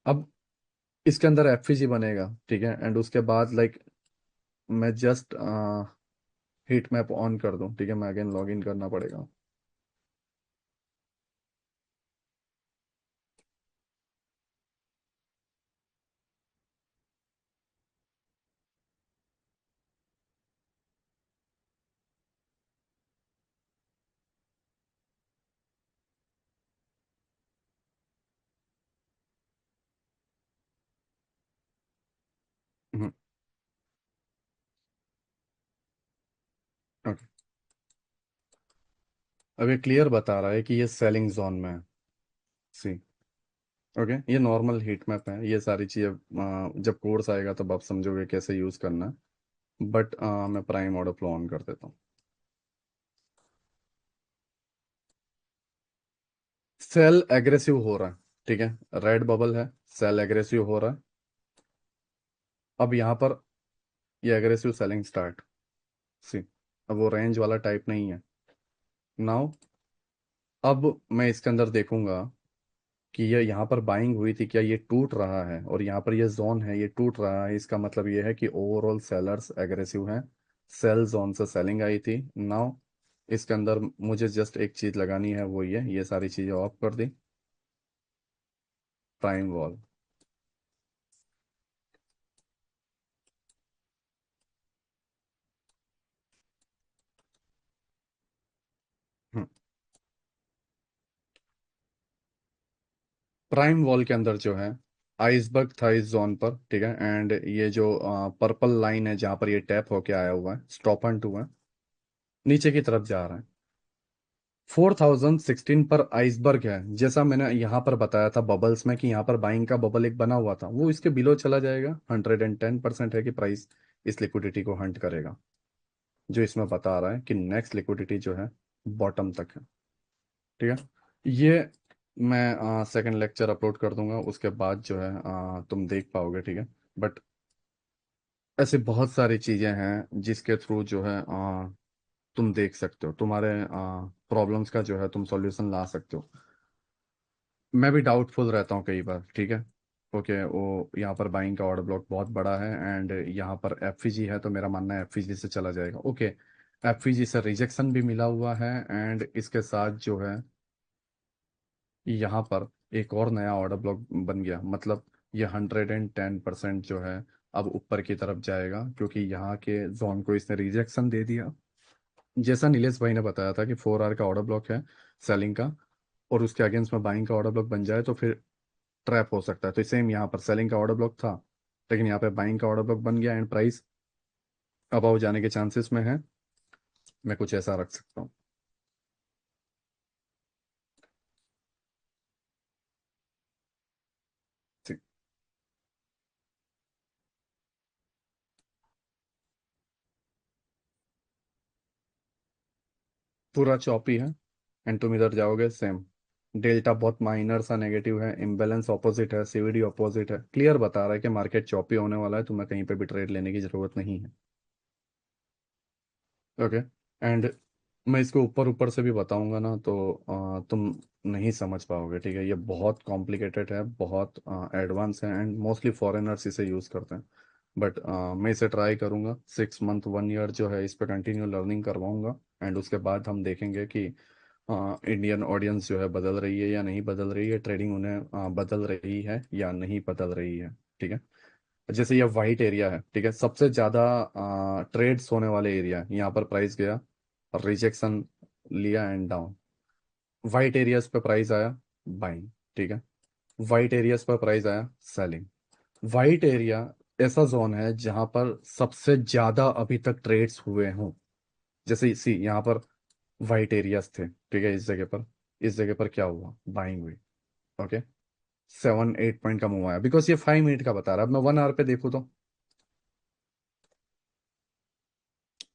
अब इसके अंदर एफईजी बनेगा, ठीक है, एंड उसके बाद लाइक मैं जस्ट हीट मैप ऑन कर दूं, ठीक है, मैं अगेन लॉग इन करना पड़ेगा। हम्म, ओके, अब ये क्लियर बता रहा है कि ये सेलिंग जोन में है। सी, ओके, ये नॉर्मल हीट मैप है, ये सारी चीज़ें जब कोर्स आएगा तब आप समझोगे कैसे यूज़ करना है। बट मैं प्राइम ऑर्डर फ्लो ऑन कर देता हूँ। सेल एग्रेसिव हो रहा है, ठीक है, रेड बबल है, सेल एग्रेसिव हो रहा है। अब यहाँ पर ये एग्रेसिव सेलिंग स्टार्ट, सी, अब वो रेंज वाला टाइप नहीं है। नाउ अब मैं इसके अंदर देखूंगा कि ये यहाँ पर बाइंग हुई थी, क्या ये टूट रहा है, और यहाँ पर ये जोन है, ये टूट रहा है, इसका मतलब ये है कि ओवरऑल सेलर्स एग्रेसिव हैं, सेल जोन से सेलिंग आई थी। नाउ इसके अंदर मुझे जस्ट एक चीज लगानी है, वो ये सारी चीजें ऑफ कर दी, प्राइम वॉल। प्राइम वॉल के अंदर जो है आइसबर्ग था इस जोन पर, ठीक है। एंड ये जो पर्पल लाइन है जहां पर ये टैप होके आया हुआ है, स्टॉप एंड टू है, नीचे की तरफ जा रहा है। 4016 पर आइसबर्ग है, जैसा मैंने यहाँ पर बताया था बबल्स में कि यहाँ पर बाइंग का बबल एक बना हुआ था, वो इसके बिलो चला जाएगा। 110% है कि प्राइस इस लिक्विडिटी को हंट करेगा, जो इसमें बता रहा है कि नेक्स्ट लिक्विडिटी जो है बॉटम तक है, ठीक है। ये मैं सेकंड लेक्चर अपलोड कर दूंगा, उसके बाद जो है तुम देख पाओगे, ठीक है। बट ऐसे बहुत सारी चीज़ें हैं जिसके थ्रू जो है तुम देख सकते हो, तुम्हारे प्रॉब्लम्स का जो है तुम सॉल्यूशन ला सकते हो। मैं भी डाउटफुल रहता हूँ कई बार, ठीक है। ओके, वो यहाँ पर बाइंग का ऑर्डर ब्लॉक बहुत बड़ा है एंड यहाँ पर एफईजी है, तो मेरा मानना है एफईजी से चला जाएगा। ओके, एफईजी से रिजेक्शन भी मिला हुआ है एंड इसके साथ जो है यहाँ पर एक और नया ऑर्डर ब्लॉक बन गया, मतलब ये 110% जो है अब ऊपर की तरफ जाएगा, क्योंकि यहाँ के जोन को इसने रिजेक्शन दे दिया। जैसा नीलेश भाई ने बताया था कि 4 आवर का ऑर्डर ब्लॉक है सेलिंग का, और उसके अगेंस्ट में बाइंग का ऑर्डर ब्लॉक बन जाए तो फिर ट्रैप हो सकता है। तो सेम यहाँ पर सेलिंग का ऑर्डर ब्लॉक था, लेकिन यहाँ पे बाइंग का ऑर्डर ब्लॉक बन गया एंड प्राइस अबाव जाने के चांसेस में है। मैं कुछ ऐसा रख सकता हूँ। ठीक। पूरा चॉपी है एंड तुम इधर जाओगे सेम, डेल्टा बहुत माइनर सा नेगेटिव है, इम्बैलेंस ऑपोजिट है, सीवीडी ऑपोजिट है, क्लियर बता रहा है कि मार्केट चॉपी होने वाला है, तुम्हें कहीं पे भी ट्रेड लेने की जरूरत नहीं है। ओके। एंड मैं इसको ऊपर ऊपर से भी बताऊंगा ना तो तुम नहीं समझ पाओगे, ठीक है। ये बहुत कॉम्प्लिकेटेड है, बहुत एडवांस है एंड मोस्टली फॉरेनर्स इसे यूज़ करते हैं। बट मैं इसे ट्राई करूंगा 6 मंथ 1 ईयर जो है इस पर कंटिन्यू लर्निंग करवाऊंगा एंड उसके बाद हम देखेंगे कि इंडियन ऑडियंस जो है बदल रही है या नहीं बदल रही है, ट्रेडिंग उन्हें बदल रही है या नहीं बदल रही है, ठीक है। जैसे ये वाइट एरिया है, ठीक है, सबसे ज्यादा ट्रेड्स होने वाले एरिया, यहाँ पर प्राइस गया, रिजेक्शन लिया एंड डाउन। वाइट एरियाज पे प्राइस आया बाइंग, ठीक है। वाइट एरियाज पर प्राइस आया सेलिंग। वाइट एरिया ऐसा जोन है जहां पर सबसे ज्यादा अभी तक ट्रेड्स हुए हों। जैसे इसी यहाँ पर वाइट एरियाज थे, ठीक है। इस जगह पर क्या हुआ, बाइंग हुई। ओके, 7-8 पॉइंट का मूव आया, बिकॉज ये 5 मिनट का बता रहा है। अब मैं 1 आवर पे देखूँ तो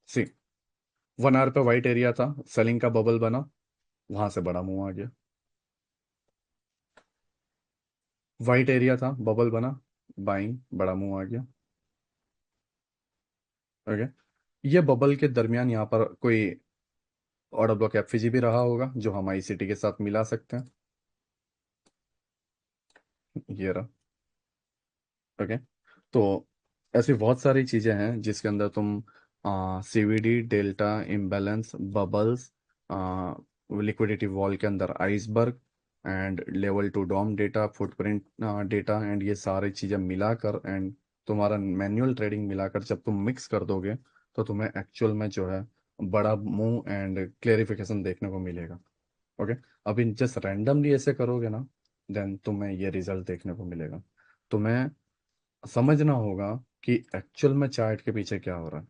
सी 1 आवर पे वाइट एरिया था, सेलिंग का बबल बना, वहां से बड़ा मूव आ गया। वाइट एरिया था, बबल बना, बाइंग, बड़ा मूव आ गया। ओके, ये बबल के दरमियान यहाँ पर कोई ऑर्डर ब्लॉक एफईजी भी रहा होगा जो हम आईसीटी के साथ मिला सकते हैं। ये रहा। ओके, तो ऐसी बहुत सारी चीजें हैं जिसके अंदर तुम CVD, delta, imbalance, bubbles, liquidity wall के अंदर iceberg and level two DOM data, footprint data and ये सारी चीजें मिलाकर एंड तुम्हारा मैनुअल ट्रेडिंग मिलाकर जब तुम मिक्स कर दोगे तो तुम्हें एक्चुअल में जो है बड़ा मूव एंड क्लेरिफिकेशन देखने को मिलेगा। ओके, अभी जस्ट रैंडमली ऐसे करोगे ना, देन तुम्हें ये रिजल्ट देखने को मिलेगा। तुम्हें समझना होगा कि एक्चुअल में चार्ट के पीछे क्या हो रहा है।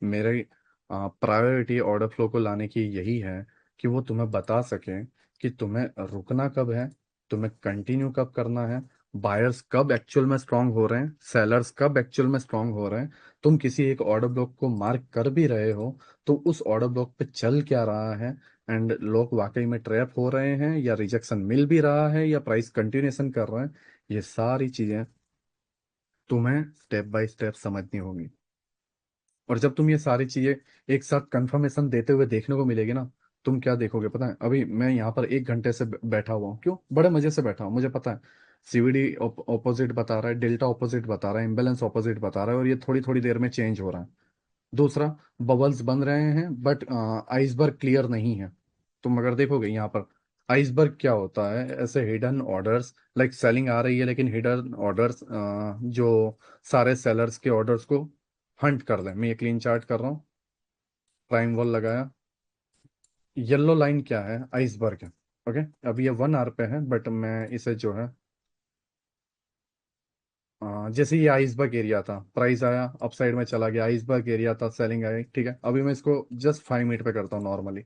मेरे प्रायोरिटी ऑर्डर फ्लो को लाने की यही है कि वो तुम्हें बता सके कि तुम्हें रुकना कब है, तुम्हें कंटिन्यू कब करना है, बायर्स कब एक्चुअल में स्ट्रांग हो रहे हैं, सेलर्स कब एक्चुअल में स्ट्रांग हो रहे हैं। तुम किसी एक ऑर्डर ब्लॉक को मार्क कर भी रहे हो तो उस ऑर्डर ब्लॉक पे चल क्या रहा है, एंड लोग वाकई में ट्रैप हो रहे हैं या रिजेक्शन मिल भी रहा है या प्राइस कंटिन्यूएशन कर रहे हैं। ये सारी चीजें तुम्हें स्टेप बाय स्टेप समझनी होगी। और जब तुम ये सारी चीजें एक साथ कंफर्मेशन देते हुए देखने को मिलेगी ना, तुम क्या देखोगे पता है। अभी मैं यहाँ पर 1 घंटे से बैठा हुआ हूँ, क्यों, बड़े मजे से बैठा हूँ, मुझे पता है सीवीडी ऑपोजिट बता रहा है, डेल्टा ऑपोजिट बता रहा है, इम्बेलेंस ऑपोजिट बता रहा है, और ये थोड़ी थोड़ी देर में चेंज हो रहा है। दूसरा, बबल्स बन रहे हैं बट आइसबर्ग क्लियर नहीं है। तुम अगर देखोगे यहाँ पर आइसबर्ग क्या होता है, ऐसे हिडन ऑर्डर्स, लाइक सेलिंग आ रही है लेकिन हिडन ऑर्डर्स जो सारे सेलर्स के ऑर्डर्स को हंट कर दें। मैं ये क्लीन चार्ट कर रहा हूँ, प्राइम वॉल लगाया, येलो लाइन क्या है, आइसबर्ग है। ओके, अब ये 1 आवर पे है, बट मैं इसे जो है जैसे ये आइसबर्ग एरिया था, प्राइस आया अपसाइड में चला गया, आइसबर्ग एरिया था, सेलिंग आई, ठीक है, अभी मैं इसको जस्ट 5 मिनट पे करता हूँ नॉर्मली।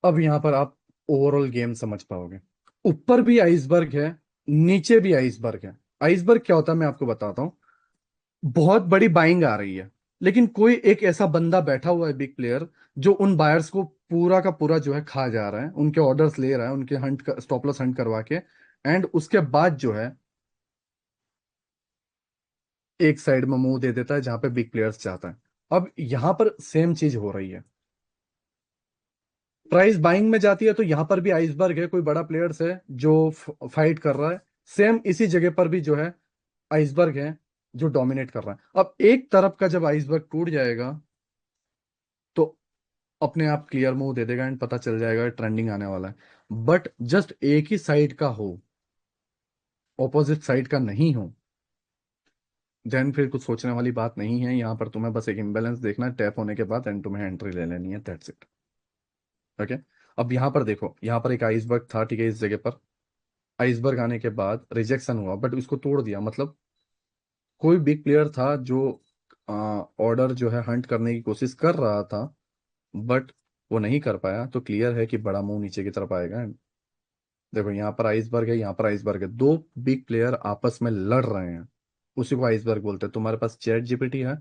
अब यहाँ पर आप ओवरऑल गेम समझ पाओगे। ऊपर भी आइसबर्ग है, नीचे भी आइसबर्ग है। आइसबर्ग क्या होता है मैं आपको बताता हूँ। बहुत बड़ी बाइंग आ रही है, लेकिन कोई एक ऐसा बंदा बैठा हुआ है, बिग प्लेयर, जो उन बायर्स को पूरा का पूरा जो है खा जा रहा है, उनके ऑर्डर्स ले रहा है, उनके हंट स्टॉप लॉस हंट करवा के, एंड उसके बाद जो है एक साइड में मुंह दे देता है जहां पे बिग प्लेयर्स चाहता है। अब यहां पर सेम चीज हो रही है। प्राइस बाइंग में जाती है तो यहां पर भी आइसबर्ग है, कोई बड़ा प्लेयर्स है जो फाइट कर रहा है। सेम इसी जगह पर भी जो है आइसबर्ग है जो डोमिनेट कर रहा है। अब एक तरफ का जब आइसबर्ग टूट जाएगा तो अपने आप क्लियर मुंह दे देगा एंड पता चल जाएगा ट्रेंडिंग आने वाला है। बट जस्ट एक ही साइड का हो, ऑपोजिट साइड का नहीं हो, देन फिर कुछ सोचने वाली बात नहीं है। यहाँ पर तुम्हें बस एक इम्बेलेंस देखना है, टैप होने के बाद एंड तुम्हें एंट्री ले लेनी है, दैट्स इट। ओके। अब यहाँ पर देखो, यहाँ पर एक आइसबर्ग था, ठीक है, इस जगह पर आइसबर्ग आने के बाद रिजेक्शन हुआ, बट उसको तोड़ दिया। मतलब कोई बिग प्लेयर था जो ऑर्डर जो है हंट करने की कोशिश कर रहा था, बट वो नहीं कर पाया, तो क्लियर है कि बड़ा मुंह नीचे की तरफ आएगा। देखो, यहाँ पर आइसबर्ग है, यहाँ पर आइसबर्ग है, दो बिग प्लेयर आपस में लड़ रहे हैं, उसी को आइसबर्ग बोलते हैं। तुम्हारे पास चैट जीपीटी है,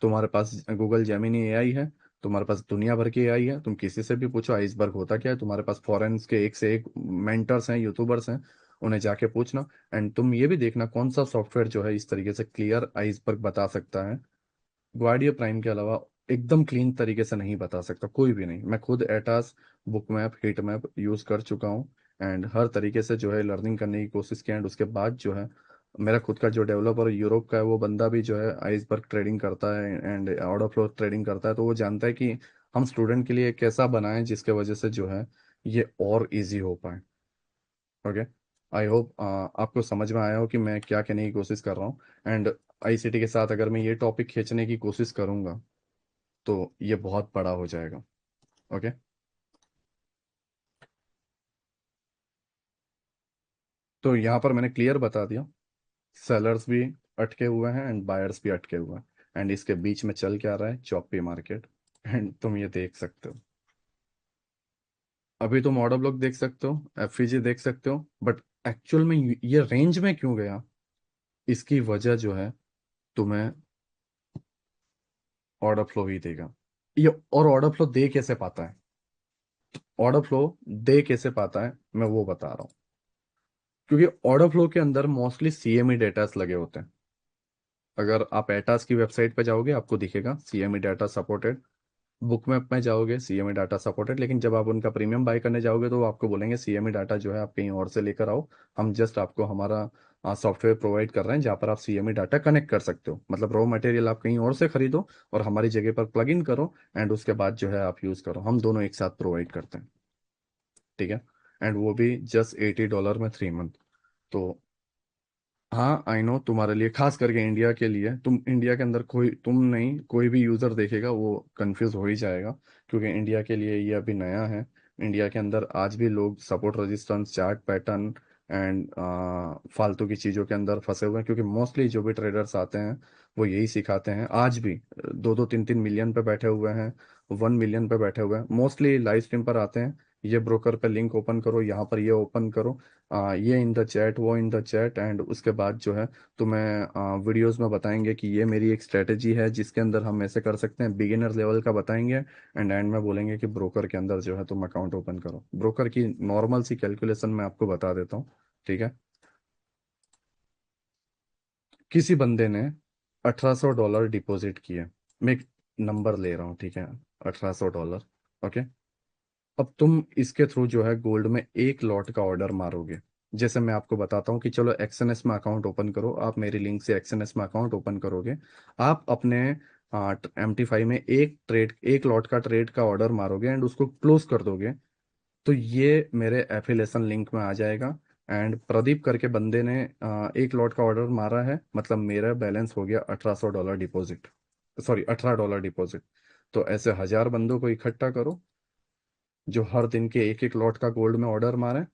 तुम्हारे पास गूगल जेमिनी एआई है, तुम्हारे पास दुनिया भर की एआई है, तुम किसी से भी पूछो आइसबर्ग होता क्या है। तुम्हारे पास फॉरेन के एक से एक मेंटर्स हैं, यूट्यूबर्स हैं, उन्हें जाके पूछना। एंड तुम ये भी देखना कौन सा सॉफ्टवेयर जो है इस तरीके से क्लियर आइसबर्ग बता सकता है। ग्वाडियो प्राइम के अलावा एकदम क्लीन तरीके से नहीं बता सकता कोई भी नहीं। मैं खुद atlas, book map, heat map use कर चुका हूँ, एंड हर तरीके से जो है लर्निंग करने की कोशिश की। एंड उसके बाद जो है मेरा खुद का जो डेवलपर यूरोप का है, वो बंदा भी जो है आइसबर्ग ट्रेडिंग करता है एंड ऑर्डर फ्लो ट्रेडिंग करता है, तो वो जानता है कि हम स्टूडेंट के लिए कैसा बनाएं जिसके वजह से जो है ये और इजी हो पाए। ओके। आई होप आपको समझ में आया हो कि मैं क्या कहने की कोशिश कर रहा हूँ। एंड आईसीटी के साथ अगर मैं ये टॉपिक खींचने की कोशिश करूंगा तो ये बहुत बड़ा हो जाएगा। ओके। तो यहाँ पर मैंने क्लियर बता दिया, सेलर्स भी अटके हुए हैं एंड बायर्स भी अटके हुए हैं, एंड इसके बीच में चल क्या रहा है, चॉपी मार्केट। एंड तुम ये देख सकते हो, अभी तुम ऑर्डर ब्लॉक देख सकते हो, एफईजी देख सकते हो, बट एक्चुअल में ये रेंज में क्यों गया, इसकी वजह जो है तुम्हें ऑर्डर फ्लो ही देगा। ये और ऑर्डर फ्लो दे कैसे पाता है, ऑर्डर फ्लो दे कैसे पाता है मैं वो बता रहा हूँ। क्योंकि ऑर्डर फ्लो के अंदर मोस्टली सीएमई डेटास लगे होते हैं। अगर आप एटास की वेबसाइट पे जाओगे आपको दिखेगा CME data supported, book map में जाओगे सीएमई डाटा सपोर्टेड, लेकिन जब आप उनका प्रीमियम बाय करने जाओगे तो वो आपको बोलेंगे सीएमई डाटा जो है आप कहीं और से लेकर आओ, हम जस्ट आपको हमारा सॉफ्टवेयर प्रोवाइड कर रहे हैं जहाँ पर आप सीएमई डाटा कनेक्ट कर सकते हो। मतलब रॉ मटेरियल आप कहीं और से खरीदो और हमारी जगह पर प्लग इन करो, एंड उसके बाद जो है आप यूज़ करो, हम दोनों एक साथ प्रोवाइड करते हैं, ठीक है। एंड वो भी जस्ट $80 में 3 मंथ। तो हाँ, आई नो, तुम्हारे लिए, खास करके इंडिया के लिए, तुम इंडिया के अंदर कोई, तुम नहीं, कोई भी यूजर देखेगा वो कंफ्यूज हो ही जाएगा, क्योंकि इंडिया के लिए ये अभी नया है। इंडिया के अंदर आज भी लोग support resistance chart pattern and फालतू की चीज़ों के अंदर फंसे हुए हैं, क्योंकि मोस्टली जो भी ट्रेडर्स आते हैं वो यही सिखाते हैं। आज भी 2-2 3-3 मिलियन पे बैठे हुए हैं, 1 मिलियन पे बैठे हुए हैं, मोस्टली लाइव स्ट्रीम पर आते हैं, ये ब्रोकर पे लिंक ओपन करो, यहाँ पर ये ओपन करो, ये इन द चैट, वो इन द चैट, एंड उसके बाद जो है तुम्हें वीडियोस में बताएंगे कि ये मेरी एक स्ट्रेटेजी है जिसके अंदर हम ऐसे कर सकते हैं, बिगिनर लेवल का बताएंगे, एंड में बोलेंगे कि ब्रोकर के अंदर जो है तुम अकाउंट ओपन करो। ब्रोकर की नॉर्मल सी कैलकुलेशन मैं आपको बता देता हूँ, ठीक है। किसी बंदे ने $1800 डिपॉजिट किए, मैं एक नंबर ले रहा हूँ, ठीक है, $1800, ओके। अब तुम इसके थ्रू जो है गोल्ड में एक लॉट का ऑर्डर मारोगे। जैसे मैं आपको बताता हूँ कि चलो एक्सएनएस में अकाउंट ओपन करो, आप मेरी लिंक से एक्सएनएस में अकाउंट ओपन करोगे, आप अपने MT5 में एक ट्रेड, एक लॉट का ट्रेड का ऑर्डर मारोगे एंड उसको क्लोज कर दोगे, तो ये मेरे एफिलेशन लिंक में आ जाएगा। एंड प्रदीप करके बंदे ने एक लॉट का ऑर्डर मारा है, मतलब मेरा बैलेंस हो गया $1800 डिपॉजिट, सॉरी $18 डिपॉजिट। तो ऐसे 1000 बंदों को इकट्ठा करो, जो हर दिन के एक एक लॉट का गोल्ड में ऑर्डर मारे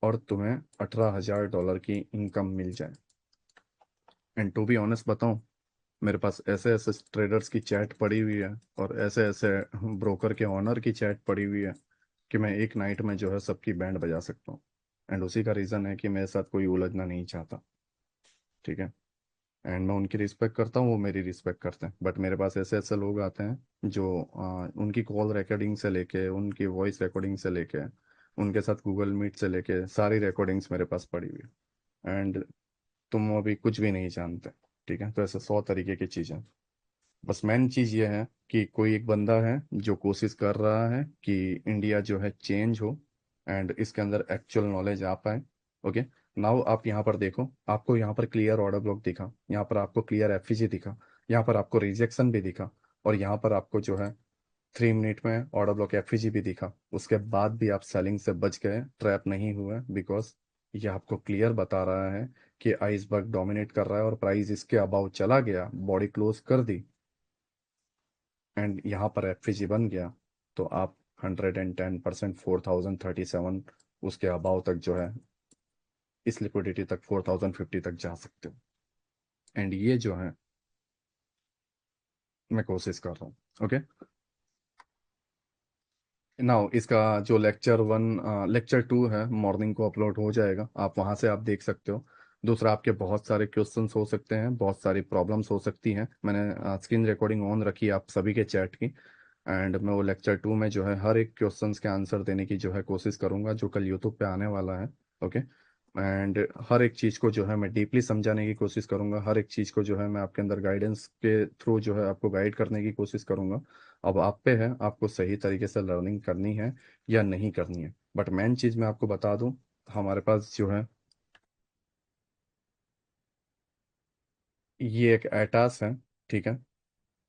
और तुम्हें $18,000 की इनकम मिल जाए। एंड टू बी ऑनेस्ट बताऊं, मेरे पास ऐसे ऐसे ट्रेडर्स की चैट पड़ी हुई है और ऐसे ऐसे ब्रोकर के ऑनर की चैट पड़ी हुई है कि मैं एक नाइट में जो है सबकी बैंड बजा सकता हूँ। एंड उसी का रीज़न है कि मेरे साथ कोई उलझना नहीं चाहता। ठीक है। एंड मैं उनकी रिस्पेक्ट करता हूँ, वो मेरी रिस्पेक्ट करते हैं। बट मेरे पास ऐसे ऐसे लोग आते हैं जो उनकी कॉल रिकॉर्डिंग से लेके उनकी वॉइस रिकॉर्डिंग से लेके उनके साथ गूगल मीट से लेके सारी रिकॉर्डिंग्स मेरे पास पड़ी हुई है। एंड तुम अभी कुछ भी नहीं जानते। ठीक है। तो ऐसे 100 तरीके की चीज़ें। बस मेन चीज़ ये है कि कोई एक बंदा है जो कोशिश कर रहा है कि इंडिया जो है चेंज हो एंड इसके अंदर एक्चुअल नॉलेज आ पाए। ओके। नाउ आप यहाँ पर देखो, आपको यहाँ पर क्लियर ऑर्डर ब्लॉक दिखा, यहाँ पर आपको क्लियर एफईजी दिखा, यहाँ पर आपको रिजेक्शन भी दिखा, और यहाँ पर आपको जो है 3 मिनट में ऑर्डर ब्लॉक एफईजी भी दिखा। उसके बाद भी आप सेलिंग से बच गए, ट्रैप नहीं हुए, बिकॉज ये आपको क्लियर बता रहा है कि आइसबर्ग डोमिनेट कर रहा है और प्राइस इसके अबाउ चला गया, बॉडी क्लोज कर दी एंड यहाँ पर एफईजी बन गया, तो आप 110% 4037 उसके अबाव तक जो है इस लिक्विडिटी तक 4050 तक जा सकते हो। एंड ये जो है मैं कोशिश कर रहा हूँ। ओके। नाउ इसका जो लेक्चर 2 है मॉर्निंग को अपलोड हो जाएगा, आप वहां से आप देख सकते हो। दूसरा, आपके बहुत सारे क्वेश्चंस हो सकते हैं, बहुत सारी प्रॉब्लम्स हो सकती हैं। मैंने स्क्रीन रिकॉर्डिंग ऑन रखी है आप सभी के चैट की। एंड मैं वो लेक्चर 2 में जो है हर एक क्वेश्चंस के आंसर देने की जो है कोशिश करूंगा, जो कल यूट्यूब पे आने वाला है। ओके। एंड हर एक चीज़ को जो है मैं डीपली समझाने की कोशिश करूंगा, हर एक चीज़ को जो है मैं आपके अंदर गाइडेंस के थ्रू जो है आपको गाइड करने की कोशिश करूंगा। अब आप पे है, आपको सही तरीके से लर्निंग करनी है या नहीं करनी है। बट मेन चीज़ मैं आपको बता दूं, हमारे पास जो है ये एक एटास है। ठीक है।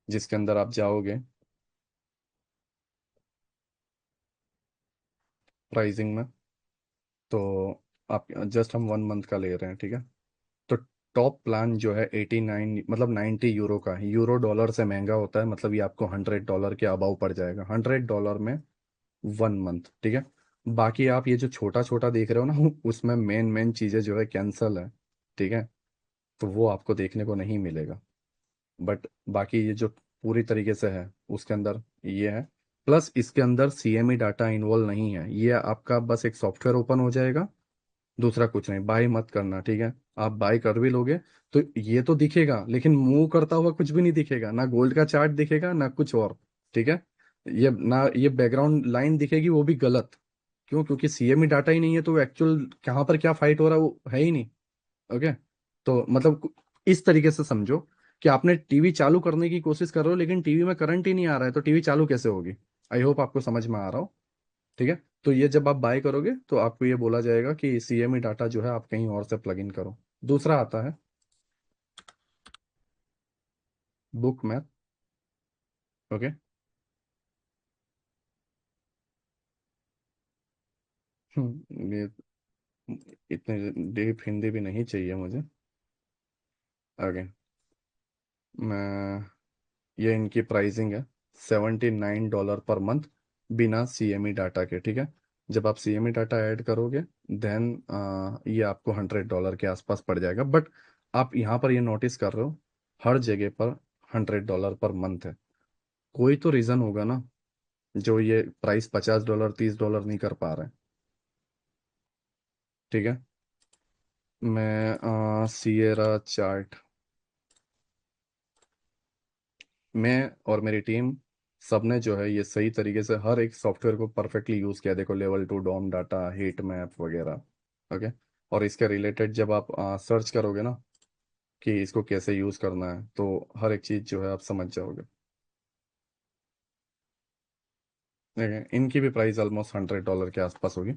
जिसके अंदर आप जाओगे प्राइसिंग में, तो आप जस्ट हम 1 मंथ का ले रहे हैं। ठीक है। तो टॉप प्लान जो है 89 मतलब 90 यूरो का है। यूरो डॉलर से महंगा होता है, मतलब ये आपको $100 के अबाव पड़ जाएगा, $100 में 1 मंथ। ठीक है। बाकी आप ये जो छोटा छोटा देख रहे हो ना उसमें मेन मेन चीज़ें जो है कैंसल है। ठीक है। तो वो आपको देखने को नहीं मिलेगा। बट बाकी ये जो पूरी तरीके से है उसके अंदर ये है। प्लस इसके अंदर सीएमई डाटा इन्वॉल्व नहीं है, ये आपका बस एक सॉफ्टवेयर ओपन हो जाएगा, दूसरा कुछ नहीं। बाय मत करना। ठीक है। आप बाय कर भी लोगे तो ये तो दिखेगा, लेकिन मूव करता हुआ कुछ भी नहीं दिखेगा, ना गोल्ड का चार्ट दिखेगा ना कुछ और। ठीक है। ये ना ये बैकग्राउंड लाइन दिखेगी, वो भी गलत। क्यों? क्योंकि सीएमई डाटा ही नहीं है, तो एक्चुअल कहाँ पर क्या फाइट हो रहा है वो है ही नहीं। ओके। तो मतलब इस तरीके से समझो कि आपने टीवी चालू करने की कोशिश कर रहे हो, लेकिन टीवी में करंट ही नहीं आ रहा है, तो टीवी चालू कैसे होगी? आई होप आपको समझ में आ रहा हो। ठीक है। तो ये जब आप बाय करोगे तो आपको ये बोला जाएगा कि सीएमई डाटा जो है आप कहीं और से प्लग इन करो। दूसरा आता है बुक मैथ। ओके। ये इतने डीप हिंदी भी नहीं चाहिए मुझे। ओके। मैं ये इनकी प्राइसिंग है $79 पर मंथ, बिना सीएमई डाटा के। ठीक है। जब आप सीएमई डाटा ऐड करोगे देन ये आपको $100 के आसपास पड़ जाएगा। बट आप यहाँ पर ये नोटिस कर रहे हो, हर जगह पर $100 पर मंथ है। कोई तो रीज़न होगा ना जो ये प्राइस $50 $30 नहीं कर पा रहे हैं। ठीक है। मैं सिएरा चार्ट मैं और मेरी टीम सबने जो है ये सही तरीके से हर एक सॉफ्टवेयर को परफेक्टली यूज़ किया। देखो, level 2 DOM data, heat map वगैरह। ओके। और इसके रिलेटेड जब आप सर्च करोगे ना कि इसको कैसे यूज़ करना है, तो हर एक चीज़ जो है आप समझ जाओगे। देखिए, इनकी भी प्राइस ऑलमोस्ट $100 के आसपास होगी।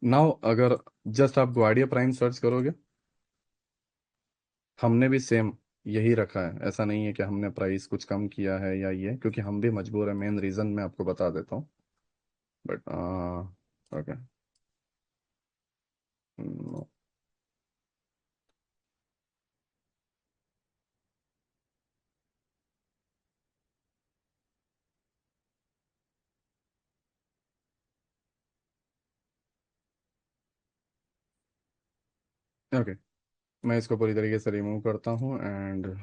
नाउ अगर जस्ट आप ग्वाडिया प्राइम सर्च करोगे, हमने भी सेम यही रखा है। ऐसा नहीं है कि हमने प्राइस कुछ कम किया है या ये, क्योंकि हम भी मजबूर है। मेन रीज़न मैं आपको बता देता हूँ। But okay. ओके, मैं इसको पूरी तरीके से रिमूव करता हूँ एंड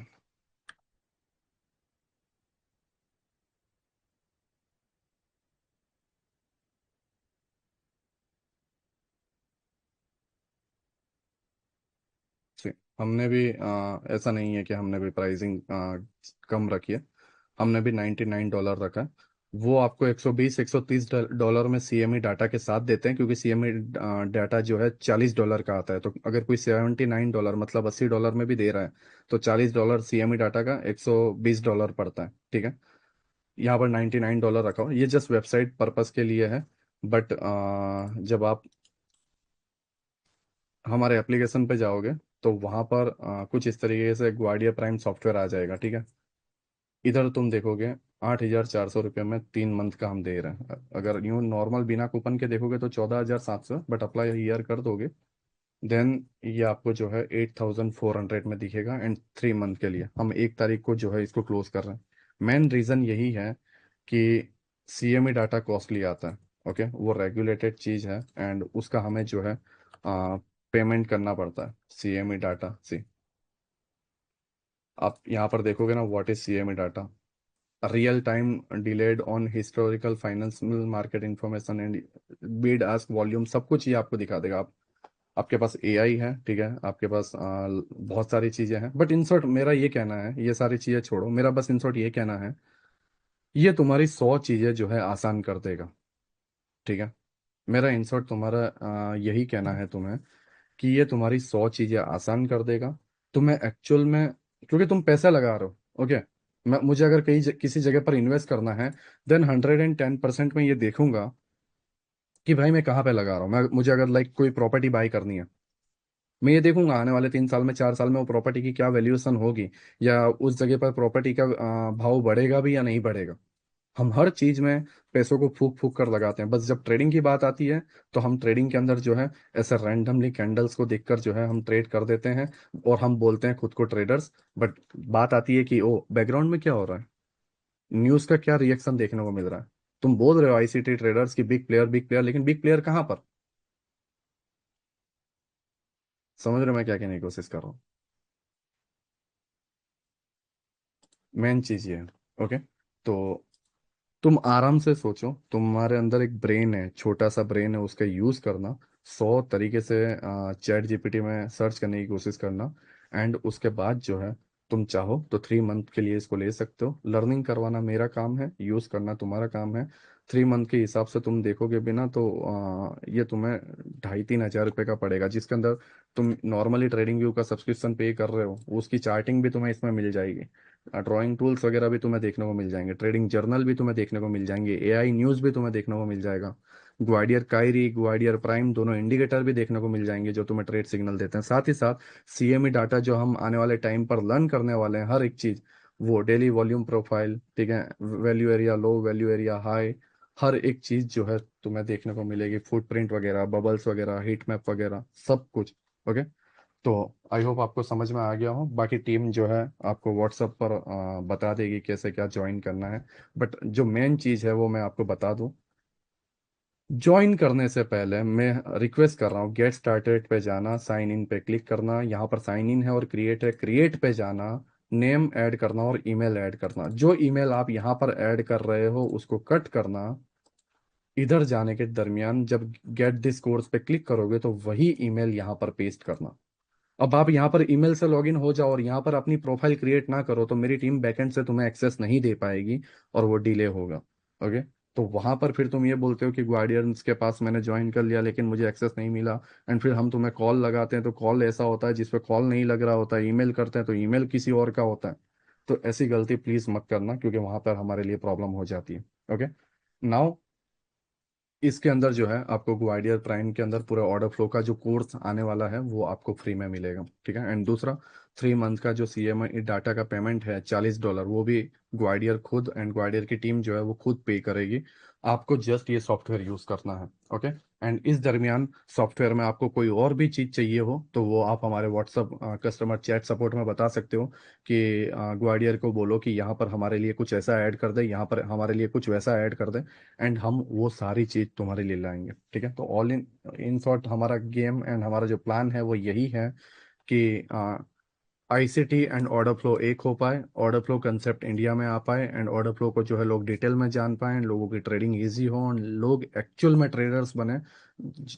हमने भी ऐसा नहीं है कि हमने भी प्राइसिंग कम रखी है। हमने भी $99 रखा है। वो आपको 120 $130 में सीएमई डाटा के साथ देते हैं, क्योंकि सीएमई डाटा जो है $40 का आता है। तो अगर कोई $79 मतलब $80 में भी दे रहा है, तो $40 सीएमई डाटा का $120 पड़ता है, ठीक है। यहाँ पर $99 रखा हो, ये जस्ट वेबसाइट पर्पस के लिए है। बट जब आप हमारे एप्लीकेशन पे जाओगे, तो वहाँ पर कुछ इस तरीके से ग्वाडिया प्राइम सॉफ्टवेयर आ जाएगा, ठीक है। इधर तुम देखोगे $8,400 में 3 मंथ का हम दे रहे हैं। अगर यूं नॉर्मल बिना कूपन के देखोगे तो 14,700, बट अप्लाई ईयर कर दोगे देन ये आपको जो है 8,400 में दिखेगा। एंड 3 मंथ के लिए हम 1 तारीख को जो है इसको क्लोज कर रहे हैं। मेन रीज़न यही है कि सीएमई डाटा कॉस्टली आता है। ओके, वो रेगुलेटेड चीज़ है एंड उसका हमें जो है पेमेंट करना पड़ता है। सीएमई डाटा सी, आप यहाँ पर देखोगे ना, what is CME data, real time delayed on historical financial market information and bid ask volume, सब कुछ ये आपको दिखा देगा। आप आपके पास एआई है, ठीक है, आपके पास बहुत सारी चीजें हैं, बट इन शॉर्ट मेरा ये कहना है, ये सारी चीजें छोड़ो, मेरा बस इन शॉर्ट ये कहना है, ये तुम्हारी 100 चीजें जो है आसान कर देगा, ठीक है। मेरा इन शॉर्ट तुम्हारा यही कहना है तुम्हें कि ये तुम्हारी 100 चीजें आसान कर देगा। तुम्हें एक्चुअल में, क्योंकि तुम पैसा लगा रहे हो, ओके, मैं मुझे अगर किसी जगह पर इन्वेस्ट करना है, देन 110% में ये देखूंगा कि भाई मैं कहाँ पे लगा रहा हूँ। मैं मुझे अगर लाइक कोई प्रॉपर्टी बाई करनी है, मैं ये देखूंगा आने वाले 3 साल में, 4 साल में वो प्रॉपर्टी की क्या वैल्यूएशन होगी, या उस जगह पर प्रॉपर्टी का भाव बढ़ेगा भी या नहीं बढ़ेगा। हम हर चीज में पैसों को फूक फूक कर लगाते हैं। बस जब ट्रेडिंग की बात आती है, तो हम ट्रेडिंग के अंदर जो है ऐसे रैंडमली कैंडल्स को देखकर जो है हम ट्रेड कर देते हैं, और हम बोलते हैं खुद को ट्रेडर्स। बट बात आती है कि ओ बैकग्राउंड में क्या हो रहा है, न्यूज का क्या रिएक्शन देखने को मिल रहा है। तुम बोल रहे हो आईसीटी ट्रेडर्स की बिग प्लेयर बिग प्लेयर, लेकिन बिग प्लेयर कहाँ पर? समझ रहे हो मैं क्या कहने की कोशिश कर रहा हूँ? मेन चीज ये है। ओके, तो तुम आराम से सोचो, तुम्हारे अंदर एक ब्रेन है, छोटा सा ब्रेन है, उसका यूज करना। 100 तरीके से चैट जीपीटी में सर्च करने की कोशिश करना। एंड उसके बाद जो है, तुम चाहो तो 3 मंथ के लिए इसको ले सकते हो। लर्निंग करवाना मेरा काम है, यूज करना तुम्हारा काम है। 3 मंथ के हिसाब से तुम देखोगे बिना तो ये तुम्हें 2,500-3,000 रुपये का पड़ेगा, जिसके अंदर तुम नॉर्मली ट्रेडिंग व्यू का सब्सक्रिप्शन पे कर रहे हो, उसकी चार्टिंग भी तुम्हें इसमें मिल जाएगी। ड्राइंग टूल्स वगैरह भी तुम्हें देखने को मिल जाएंगे, ट्रेडिंग जर्नल भी तुम्हें देखने को मिल जाएंगे, एआई न्यूज़ भी तुम्हें देखने को मिल जाएगा, ग्वाडियर कायरी ग्वाडियर प्राइम दोनों इंडिकेटर भी देखने को मिल जाएंगे जो तुम्हें ट्रेड सिग्नल देते हैं। साथ ही साथ सीएमई डाटा जो हम आने वाले टाइम पर लर्न करने वाले हैं, हर एक चीज, वो डेली वॉल्यूम प्रोफाइल, ठीक है, value area low, value area high, हर एक चीज जो है तुम्हें देखने को मिलेगी, फुटप्रिंट वगैरह, बबल्स वगैरह, हीट मैप वगैरह, सब कुछ। ओके, तो आई होप आपको समझ में आ गया हो। बाकी टीम जो है आपको व्हाट्सएप पर बता देगी कैसे क्या ज्वाइन करना है। बट जो मेन चीज़ है वो मैं आपको बता दूं, ज्वाइन करने से पहले मैं रिक्वेस्ट कर रहा हूँ, गेट स्टार्टेड पे जाना, साइन इन पे क्लिक करना, यहाँ पर साइन इन है और क्रिएट है, क्रिएट पे जाना, नेम ऐड करना और ईमेल ऐड करना। जो ईमेल आप यहाँ पर ऐड कर रहे हो उसको कट करना। इधर जाने के दरमियान जब गेट दिस कोर्स पे क्लिक करोगे तो वही ईमेल यहाँ पर पेस्ट करना। अब आप यहाँ पर ईमेल से लॉगिन हो जाओ और यहाँ पर अपनी प्रोफाइल क्रिएट ना करो, तो मेरी टीम बैकएंड से तुम्हें एक्सेस नहीं दे पाएगी और वो डिले होगा। ओके, तो वहां पर फिर तुम ये बोलते हो कि गार्डियंस के पास मैंने ज्वाइन कर लिया लेकिन मुझे एक्सेस नहीं मिला, एंड फिर हम तुम्हें कॉल लगाते हैं तो कॉल ऐसा होता है जिसपे कॉल नहीं लग रहा होता है, ईमेल करते हैं तो ईमेल किसी और का होता है। तो ऐसी गलती प्लीज मत करना, क्योंकि वहां पर हमारे लिए प्रॉब्लम हो जाती है। ओके, नाउ इसके अंदर जो है आपको ग्वाडियर प्राइम के अंदर पूरे ऑर्डर फ्लो का जो कोर्स आने वाला है वो आपको फ्री में मिलेगा, ठीक है। एंड दूसरा, 3 मंथ का जो CMI डाटा का पेमेंट है $40, वो भी ग्वाडियर खुद एंड ग्वाडियर की टीम जो है वो खुद पे करेगी। आपको जस्ट ये सॉफ्टवेयर यूज करना है। ओके। एंड इस दरमियान सॉफ्टवेयर में आपको कोई और भी चीज चाहिए हो तो वो आप हमारे व्हाट्सअप कस्टमर चैट सपोर्ट में बता सकते हो कि ग्वाडियर को बोलो कि यहाँ पर हमारे लिए कुछ ऐसा ऐड कर दे, यहाँ पर हमारे लिए कुछ वैसा ऐड कर दे, एंड हम वो सारी चीज तुम्हारे लिए लाएंगे। ठीक है। तो ऑल इन इन शॉर्ट हमारा गेम एंड हमारा जो प्लान है वो यही है कि आईसीटी एंड ऑर्डर फ्लो एक हो पाए, ऑर्डर फ्लो कंसेप्ट इंडिया में आ पाए, एंड ऑर्डर फ्लो को जो है लोग डिटेल में जान पाए, लोगों की ट्रेडिंग इजी हो, and लोग एक्चुअल में ट्रेडर्स बने,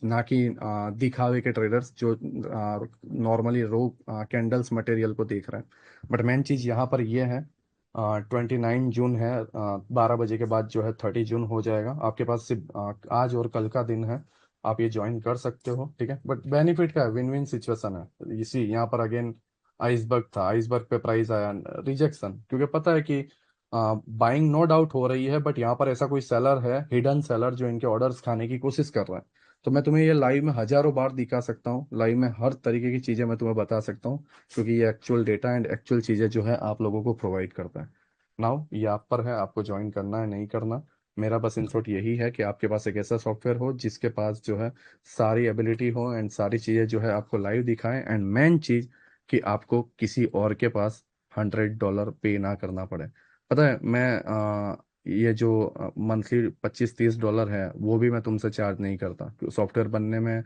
ना कि दिखावे के ट्रेडर्स जो नॉर्मली रो कैंडल्स मटेरियल को देख रहे हैं। बट मेन चीज़ यहाँ पर ये है, 29 जून है, 12 बजे के बाद जो है 30 जून हो जाएगा। आपके पास सिर्फ आज और कल का दिन है, आप ये ज्वाइन कर सकते हो। ठीक है। बट बेनिफिट क्या है, विन विन सिचुएशन है। इसी यहाँ पर अगेन आइसबर्ग था, आइसबर्ग पे प्राइस आया रिजेक्शन, क्योंकि पता है कि बाइंग नो डाउट हो रही है, बट यहाँ पर ऐसा कोई सेलर है, हिडन सेलर, जो इनके ऑर्डर्स खाने की कोशिश कर रहा है। तो मैं तुम्हें ये लाइव में हजारों बार दिखा सकता हूँ, लाइव में हर तरीके की चीजें मैं तुम्हें बता सकता हूँ, क्योंकि ये एक्चुअल डेटा एंड एक्चुअल चीजें जो है आप लोगों को प्रोवाइड करता है। नाउ ये आप पर है, आपको ज्वाइन करना है नहीं करना। मेरा बस इन शॉर्ट यही है कि आपके पास एक ऐसा सॉफ्टवेयर हो जिसके पास जो है सारी एबिलिटी हो एंड सारी चीजें जो है आपको लाइव दिखाएं, एंड मेन चीज कि आपको किसी और के पास $100 पे ना करना पड़े। पता है मैं ये जो मंथली $25-30 है वो भी मैं तुमसे चार्ज नहीं करता, सॉफ्टवेयर बनने में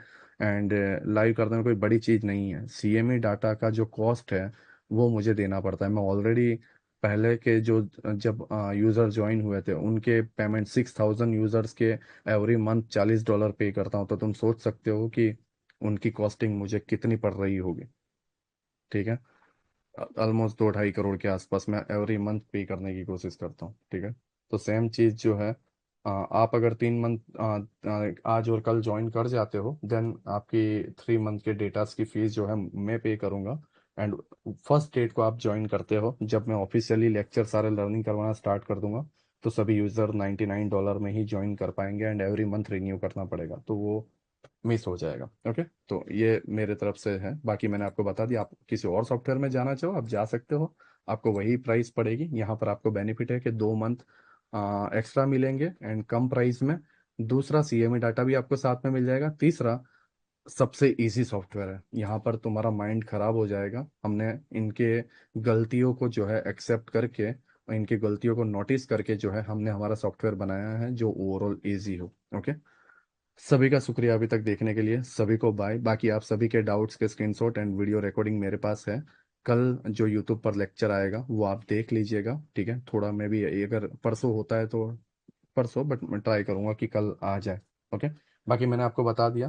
एंड लाइव करने में कोई बड़ी चीज़ नहीं है। CME डाटा का जो कॉस्ट है वो मुझे देना पड़ता है। मैं ऑलरेडी पहले के जो जब यूज़र ज्वाइन हुए थे उनके पेमेंट 6,000 यूज़र्स के एवरी मंथ $40 पे करता हूँ, तो तुम सोच सकते हो कि उनकी कॉस्टिंग मुझे कितनी पड़ रही होगी। ठीक है। ऑलमोस्ट 2-2.5 करोड़ के आसपास मैं एवरी मंथ पे करने की कोशिश करता हूँ। ठीक है। तो सेम चीज़ जो है, आप अगर 3 मंथ आज और कल ज्वाइन कर जाते हो, देन आपकी 3 मंथ के डेटास की फीस जो है मैं पे करूँगा। एंड फर्स्ट डेट को आप ज्वाइन करते हो जब मैं ऑफिशियली लेक्चर सारे लर्निंग करवाना स्टार्ट कर दूंगा, तो सभी यूज़र $99 में ही ज्वाइन कर पाएंगे, एंड एवरी मंथ रिन्यू करना पड़ेगा, तो वो मिस हो जाएगा। ओके। तो ये मेरे तरफ से है, बाकी मैंने आपको बता दिया। आप किसी और सॉफ्टवेयर में जाना चाहो आप जा सकते हो, आपको वही प्राइस पड़ेगी। यहाँ पर आपको बेनिफिट है कि 2 मंथ एक्स्ट्रा मिलेंगे एंड कम प्राइस में। दूसरा CME डाटा भी आपको साथ में मिल जाएगा। तीसरा सबसे इजी सॉफ्टवेयर है, यहाँ पर तुम्हारा माइंड खराब हो जाएगा। हमने इनके गलतियों को जो है एक्सेप्ट करके और इनकी गलतियों को नोटिस करके जो है हमने हमारा सॉफ्टवेयर बनाया है जो ओवरऑल इजी हो। ओके। सभी का शुक्रिया अभी तक देखने के लिए, सभी को बाय। बाकी आप सभी के डाउट्स के स्क्रीनशॉट एंड वीडियो रिकॉर्डिंग मेरे पास है। कल जो यूट्यूब पर लेक्चर आएगा वो आप देख लीजिएगा। ठीक है। थोड़ा मैं भी अगर परसों होता है तो परसों, बट मैं ट्राई करूंगा कि कल आ जाए। ओके। बाकी मैंने आपको बता दिया,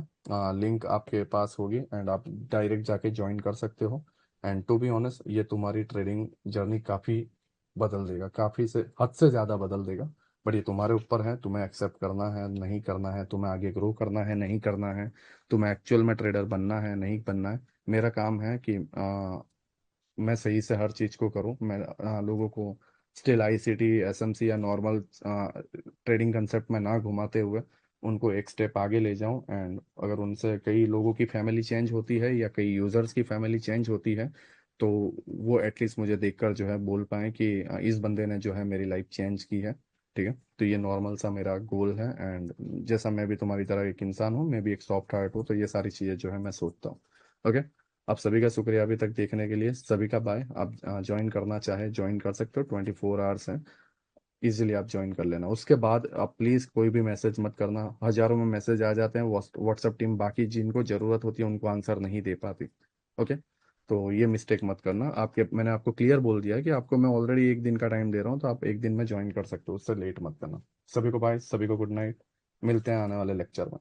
लिंक आपके पास होगी एंड आप डायरेक्ट जाके ज्वाइन कर सकते हो। एंड टू बी ऑनेस्ट ये तुम्हारी ट्रेडिंग जर्नी काफ़ी बदल देगा, काफ़ी से हद से ज़्यादा बदल देगा। बट ये तुम्हारे ऊपर है, तुम्हें एक्सेप्ट करना है नहीं करना है, तुम्हें आगे ग्रो करना है नहीं करना है, तुम्हें एक्चुअल में ट्रेडर बनना है नहीं बनना है। मेरा काम है कि मैं सही से हर चीज़ को करूं। मैं लोगों को स्टिल ICT SMC या नॉर्मल ट्रेडिंग कंसेप्ट में ना घुमाते हुए उनको एक स्टेप आगे ले जाऊं। एंड अगर उनसे कई लोगों की फैमिली चेंज होती है या कई यूज़र्स की फैमिली चेंज होती है, तो वो एटलीस्ट मुझे देखकर जो है बोल पाए कि इस बंदे ने जो है मेरी लाइफ चेंज की है। ठीक है। तो ये नॉर्मल सा मेरा गोल है, एंड जैसा मैं भी तुम्हारी तरह एक इंसान हूँ, मैं भी एक सॉफ्ट हार्ट हूँ, तो ये सारी चीज़ें जो है मैं सोचता हूँ। ओके। आप सभी का शुक्रिया अभी तक देखने के लिए, सभी का बाय। आप ज्वाइन करना चाहे ज्वाइन कर सकते हो, 24 आवर्स हैं, इजीली आप ज्वाइन कर लेना। उसके बाद आप प्लीज़ कोई भी मैसेज मत करना, हजारों में मैसेज आ जाते हैं, व्हाट्सएप टीम बाकी जिनको ज़रूरत होती है उनको आंसर नहीं दे पाती। ओके। तो ये मिस्टेक मत करना। आपके मैंने आपको क्लियर बोल दिया है कि आपको मैं ऑलरेडी एक दिन का टाइम दे रहा हूँ, तो आप एक दिन में ज्वाइन कर सकते हो, उससे लेट मत करना। सभी को बाय, सभी को गुड नाइट, मिलते हैं आने वाले लेक्चर में।